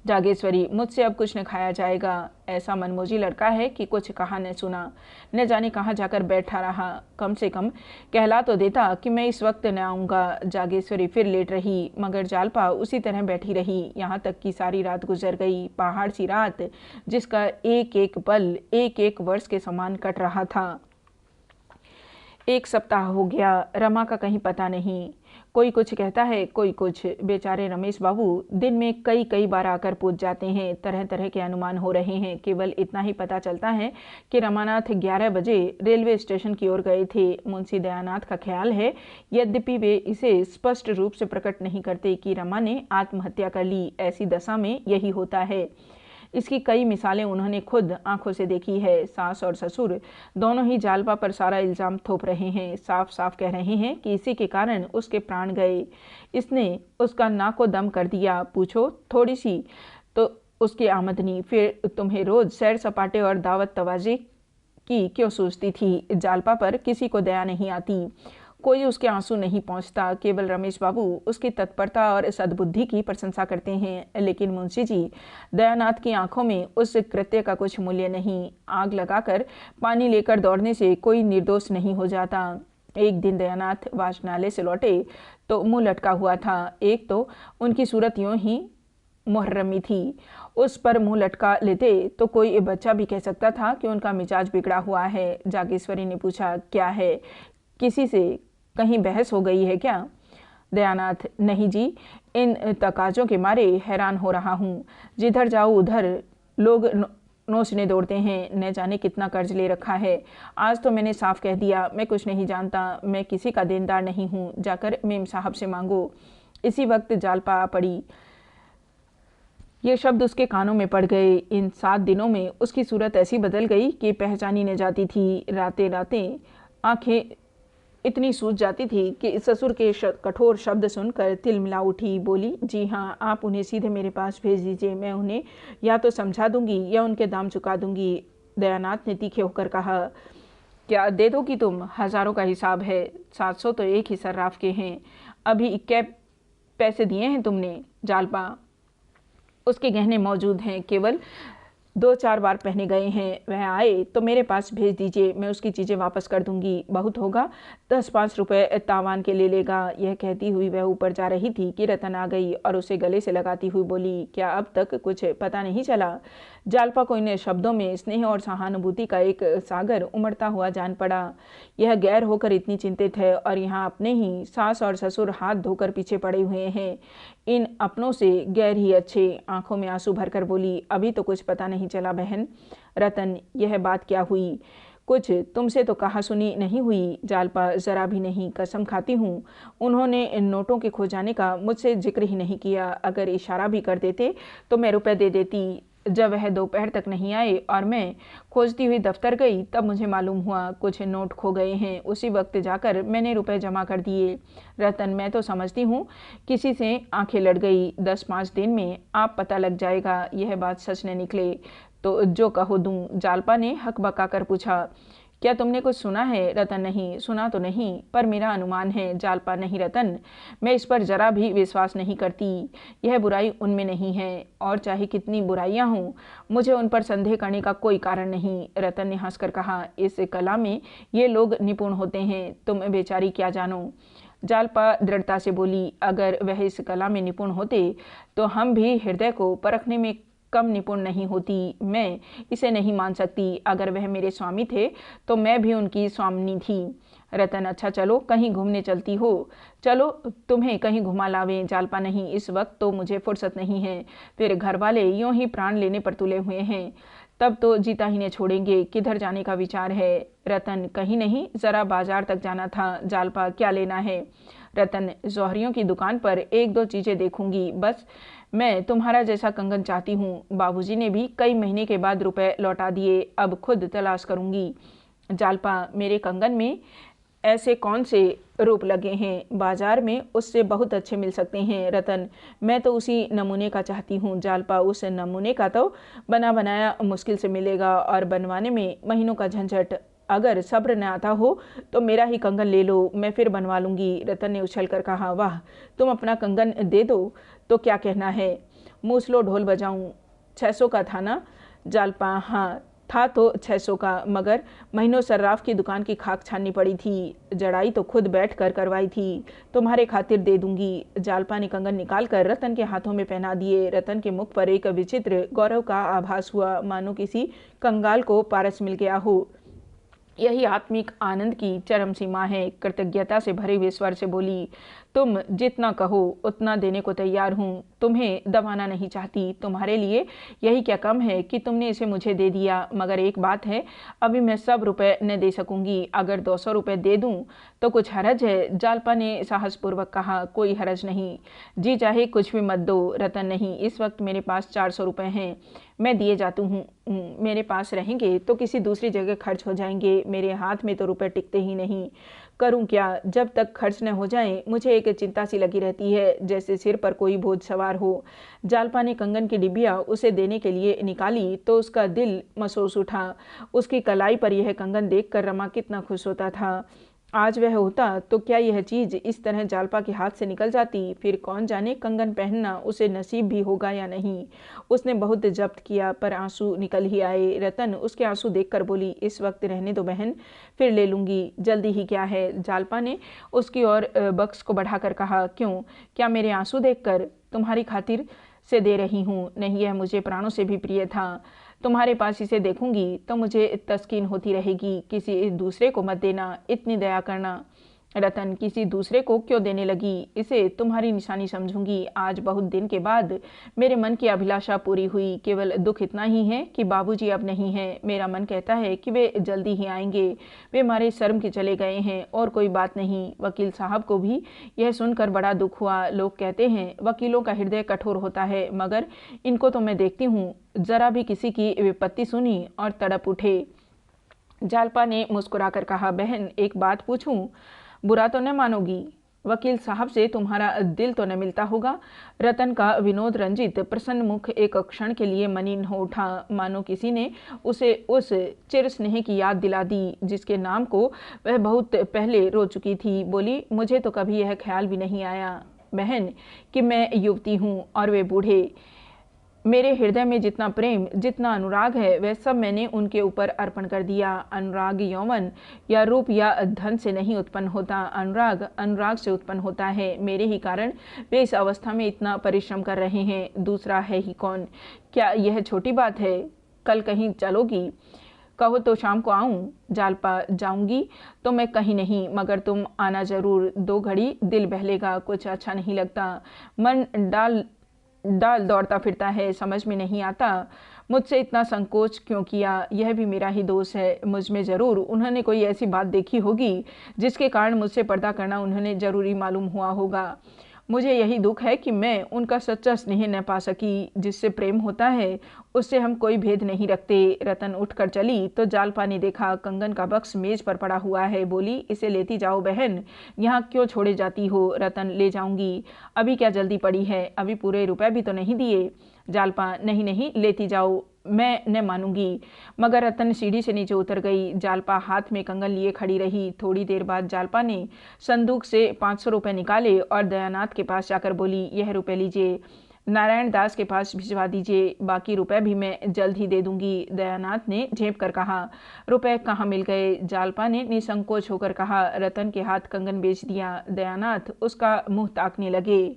A: जागेश्वरी, मुझसे अब कुछ न खाया जाएगा। ऐसा मनमोजी लड़का है कि कुछ कहा न सुना, न जाने कहाँ जाकर बैठा रहा। कम से कम कहला तो देता कि मैं इस वक्त न आऊँगा। जागेश्वरी फिर लेट रही, मगर जालपा उसी तरह बैठी रही, यहाँ तक कि सारी रात गुजर गई। पहाड़ सी रात जिसका एक एक पल एक एक वर्ष के समान कट रहा था। 1 सप्ताह हो गया, रमा का कहीं पता नहीं। कोई कुछ कहता है, कोई कुछ। बेचारे रमेश बाबू दिन में कई कई बार आकर पूछ जाते हैं। तरह तरह के अनुमान हो रहे हैं। केवल इतना ही पता चलता है कि रमानाथ 11 बजे रेलवे स्टेशन की ओर गए थे। मुंशी दयानाथ का ख्याल है, यद्यपि वे इसे स्पष्ट रूप से प्रकट नहीं करते, कि रमा ने आत्महत्या कर ली। ऐसी दशा में यही होता है। इसकी कई मिसालें उन्होंने खुद आंखों से देखी है। सास और ससुर दोनों ही जालपा पर सारा इल्ज़ाम थोप रहे हैं। साफ साफ कह रहे हैं कि इसी के कारण उसके प्राण गए। इसने उसका नाको दम कर दिया। पूछो थोड़ी सी तो उसकी आमदनी, फिर तुम्हें रोज़ सैर सपाटे और दावत तवाज़ी की क्यों सूझती थी? जालपा पर किसी को दया नहीं आती, कोई उसके आंसू नहीं पहुंचता। केवल रमेश बाबू उसकी तत्परता और सद्बुद्धि की प्रशंसा करते हैं। लेकिन मुंशी जी दयानाथ की आंखों में उस कृत्य का कुछ मूल्य नहीं। आग लगाकर पानी लेकर दौड़ने से कोई निर्दोष नहीं हो जाता। एक दिन दयानाथ वाचनालय से लौटे तो मुंह लटका हुआ था। एक तो उनकी सूरत यूं ही मुहर्रमी थी, उस पर मुंह लटका लेते तो कोई बच्चा भी कह सकता था कि उनका मिजाज बिगड़ा हुआ है। जागेश्वरी ने पूछा, क्या है, किसी से कहीं बहस हो गई है क्या? दयानाथ, नहीं जी, इन तकाजों के मारे हैरान हो रहा हूँ। जिधर जाओ उधर लोग नोचने दौड़ते हैं। न जाने कितना कर्ज ले रखा है। आज तो मैंने साफ कह दिया, मैं कुछ नहीं जानता, मैं किसी का देनदार नहीं हूँ, जाकर मेम साहब से मांगो। इसी वक्त जालपा आ पड़ी। ये शब्द उसके कानों में पड़ गए। इन 7 दिनों में उसकी सूरत ऐसी बदल गई कि पहचानी न जाती थी। रातें रातें आंखें इतनी सूझ जाती थी कि ससुर के कठोर शब्द सुनकर तिलमिला उठी। बोली, जी हाँ, आप उन्हें सीधे मेरे पास भेज दीजिए। मैं उन्हें या तो समझा दूंगी या उनके दाम चुका दूंगी। दयानाथ ने तीखे होकर कहा, क्या दे दोगी तुम? हज़ारों का हिसाब है, 700 तो एक ही सर्राफ के हैं। अभी क्या पैसे दिए हैं तुमने? जालपा, उसके गहने मौजूद हैं, केवल 2-4 बार पहने गए हैं। वह आए तो मेरे पास भेज दीजिए, मैं उसकी चीज़ें वापस कर दूंगी। बहुत होगा 10-5 रुपये तावान के ले लेगा। यह कहती हुई वह ऊपर जा रही थी कि रतन आ गई और उसे गले से लगाती हुई बोली, क्या अब तक कुछ पता नहीं चला? जालपा को इन शब्दों में स्नेह और सहानुभूति का एक सागर उमड़ता हुआ जान पड़ा। यह गैर होकर इतनी चिंतित है और यहाँ अपने ही सास और ससुर हाथ धोकर पीछे पड़े हुए हैं। इन अपनों से गैर ही अच्छे। आंखों में आंसू भरकर बोली, अभी तो कुछ पता नहीं चला बहन। रतन, यह बात क्या हुई? कुछ तुमसे तो कहा सुनी नहीं हुई? जालपा, जरा भी नहीं, कसम खाती हूँ। उन्होंने इन नोटों के खो जाने का मुझसे जिक्र ही नहीं किया। अगर इशारा भी कर देते तो मैं रुपए दे देती। जब वह दोपहर तक नहीं आए और मैं खोजती हुई दफ्तर गई, तब मुझे मालूम हुआ कुछ नोट खो गए हैं। उसी वक्त जाकर मैंने रुपए जमा कर दिए। रतन, मैं तो समझती हूँ किसी से आंखें लड़ गई। 10-5 दिन में आप पता लग जाएगा। यह बात सच न निकले तो जो कहो दूँ। जालपा ने हकबका कर पूछा, क्या तुमने कुछ सुना है? रतन, नहीं, सुना तो नहीं, पर मेरा अनुमान है। जालपा, नहीं रतन, मैं इस पर जरा भी विश्वास नहीं करती। यह बुराई उनमें नहीं है, और चाहे कितनी बुराइयां हों, मुझे उन पर संदेह करने का कोई कारण नहीं। रतन ने हंसकर कहा, इस कला में ये लोग निपुण होते हैं, तुम बेचारी क्या जानो। जालपा दृढ़ता से बोली, अगर वह इस कला में निपुण होते तो हम भी हृदय को परखने में कम निपुण नहीं होती। मैं इसे नहीं मान सकती। अगर वह मेरे स्वामी थे तो मैं भी उनकी स्वामिनी थी। रतन, अच्छा चलो कहीं घूमने चलती हो। चलो तुम्हें कहीं घुमा लावें। जालपा, नहीं, इस वक्त तो मुझे फुर्सत नहीं है। फिर घर वाले यूं ही प्राण लेने पर तुले हुए हैं, तब तो जीता ही नहीं छोड़ेंगे। किधर जाने का विचार है? रतन, कहीं नहीं, जरा बाजार तक जाना था। जालपा, क्या लेना है? रतन, जौहरियों की दुकान पर 1-2 चीज़ें देखूंगी बस। मैं तुम्हारा जैसा कंगन चाहती हूँ। बाबूजी ने भी कई महीने के बाद रुपए लौटा दिए, अब खुद तलाश करूंगी। जालपा, मेरे कंगन में ऐसे कौन से रूप लगे हैं? बाजार में उससे बहुत अच्छे मिल सकते हैं। रतन, मैं तो उसी नमूने का चाहती हूँ। जालपा, उस नमूने का तो बना बनाया मुश्किल से मिलेगा और बनवाने में महीनों का झंझट। अगर सब्र न आता हो तो मेरा ही कंगन ले लो, मैं फिर बनवा लूँगी। रतन ने उछल कर कहा, वाह, तुम अपना कंगन दे दो तो क्या कहना है? मूसलो ढोल बजाऊं? 600 का था ना? जालपा, हाँ था तो 600 का, मगर महीनों सर्राफ की दुकान की खाक छाननी पड़ी थी। जड़ाई तो खुद बैठ कर करवाई थी। तुम्हारे खातिर दे दूंगी। जालपा ने कंगन निकाल कर रतन के हाथों में पहना दिए। रतन के मुख पर एक विचित्र गौरव का आभास हुआ, मानो किसी कंगाल को पारस मिल गया हो। यही आत्मिक आनंद की चरम सीमा है। कृतज्ञता से भरे हुए स्वर से बोली, तुम जितना कहो उतना देने को तैयार हूँ, तुम्हें दबाना नहीं चाहती। तुम्हारे लिए यही क्या कम है कि तुमने इसे मुझे दे दिया। मगर एक बात है, अभी मैं सब रुपए न दे सकूंगी। अगर 200 रुपये दे दूं तो कुछ हरज है? जालपा ने साहसपूर्वक कहा। कोई हरज नहीं, जी चाहे कुछ भी मत दो। रतन, नहीं, इस वक्त मेरे पास 400 रुपये हैं, मैं दिए जाती हूँ। मेरे पास रहेंगे तो किसी दूसरी जगह खर्च हो जाएंगे। मेरे हाथ में तो रुपए टिकते ही नहीं। करूं क्या? जब तक खर्च न हो जाए मुझे एक चिंता सी लगी रहती है, जैसे सिर पर कोई बोझ सवार हो। जालपा ने कंगन की डिबिया उसे देने के लिए निकाली तो उसका दिल महसूस उठा। उसकी कलाई पर यह कंगन देखकर रमा कितना खुश होता था। आज वह होता तो क्या यह चीज़ इस तरह जालपा के हाथ से निकल जाती? फिर कौन जाने कंगन पहनना उसे नसीब भी होगा या नहीं। उसने बहुत जब्त किया पर आंसू निकल ही आए। रतन उसके आंसू देखकर बोली, इस वक्त रहने दो बहन, फिर ले लूँगी। जल्दी ही क्या है? जालपा ने उसकी ओर बक्स को बढ़ाकर कहा। क्यों? क्या मेरे आंसू देखकर? तुम्हारी खातिर से दे रही हूँ। नहीं, यह मुझे प्राणों से भी प्रिय था। तुम्हारे पास इसे देखूंगी तो मुझे तस्कीन होती रहेगी। किसी दूसरे को मत देना, इतनी दया करना। रतन, किसी दूसरे को क्यों देने लगी? इसे तुम्हारी निशानी समझूंगी। आज बहुत दिन के बाद मेरे मन की अभिलाषा पूरी हुई। केवल दुख इतना ही है कि बाबूजी अब नहीं हैं। मेरा मन कहता है कि वे जल्दी ही आएंगे। वे हमारे शर्म के चले गए हैं और कोई बात नहीं। वकील साहब को भी यह सुनकर बड़ा दुख हुआ। लोग कहते हैं वकीलों का हृदय कठोर होता है, मगर इनको तो मैं देखती हूँ, जरा भी किसी की विपत्ति सुनी और तड़प उठे। जालपा ने मुस्कुराकर कहा, बहन एक बात पूछूं? बुरा तो न मानोगी? वकील साहब से तुम्हारा दिल तो न मिलता होगा? रतन का विनोद रंजित प्रसन्न मुख एक क्षण के लिए मलिन हो उठा, मानो किसी ने उसे उस चिर स्नेह की याद दिला दी जिसके नाम को वह बहुत पहले रो चुकी थी। बोली, मुझे तो कभी यह ख्याल भी नहीं आया बहन कि मैं युवती हूँ और वे बूढ़े। मेरे हृदय में जितना प्रेम, जितना अनुराग है, वह सब मैंने उनके ऊपर अर्पण कर दिया। अनुराग यौवन या रूप या धन से नहीं उत्पन्न होता। अनुराग अनुराग से उत्पन्न होता है। मेरे ही कारण वे इस अवस्था में इतना परिश्रम कर रहे हैं। दूसरा है ही कौन? क्या यह छोटी बात है? कल कहीं चलोगी? कहो तो शाम को आऊं? जालपा, जाऊंगी तो मैं कहीं नहीं, मगर तुम आना जरूर। 2 घड़ी दिल बहलेगा, कुछ अच्छा नहीं लगता। मन डाल दौड़ता फिरता है, समझ में नहीं आता मुझसे इतना संकोच क्यों किया। यह भी मेरा ही दोष है। मुझ में जरूर उन्होंने कोई ऐसी बात देखी होगी जिसके कारण मुझसे पर्दा करना उन्होंने जरूरी मालूम हुआ होगा। मुझे यही दुख है कि मैं उनका सच्चा स्नेह न पा सकी। जिससे प्रेम होता है उससे हम कोई भेद नहीं रखते। रतन उठकर चली तो जालपा ने देखा कंगन का बक्स मेज पर पड़ा हुआ है। बोली, इसे लेती जाओ बहन, यहाँ क्यों छोड़े जाती हो? रतन, ले जाऊंगी, अभी क्या जल्दी पड़ी है? अभी पूरे रुपए भी तो नहीं दिए। जालपा, नहीं नहीं, लेती जाओ, मैं न मानूंगी। मगर रतन सीढ़ी से नीचे उतर गई। जालपा हाथ में कंगन लिए खड़ी रही। थोड़ी देर बाद जालपा ने संदूक से 500 रुपये निकाले और दयानाथ के पास जाकर बोली, यह रुपये लीजिए, नारायण दास के पास भिजवा दीजिए, बाकी रुपए भी मैं जल्द ही दे दूंगी। दयानाथ ने झेप कर कहा। रुपए कहाँ मिल गए? जालपा ने निसंकोच होकर कहा। रतन के हाथ कंगन बेच दिया। दयानाथ उसका मुंह ताकने लगे।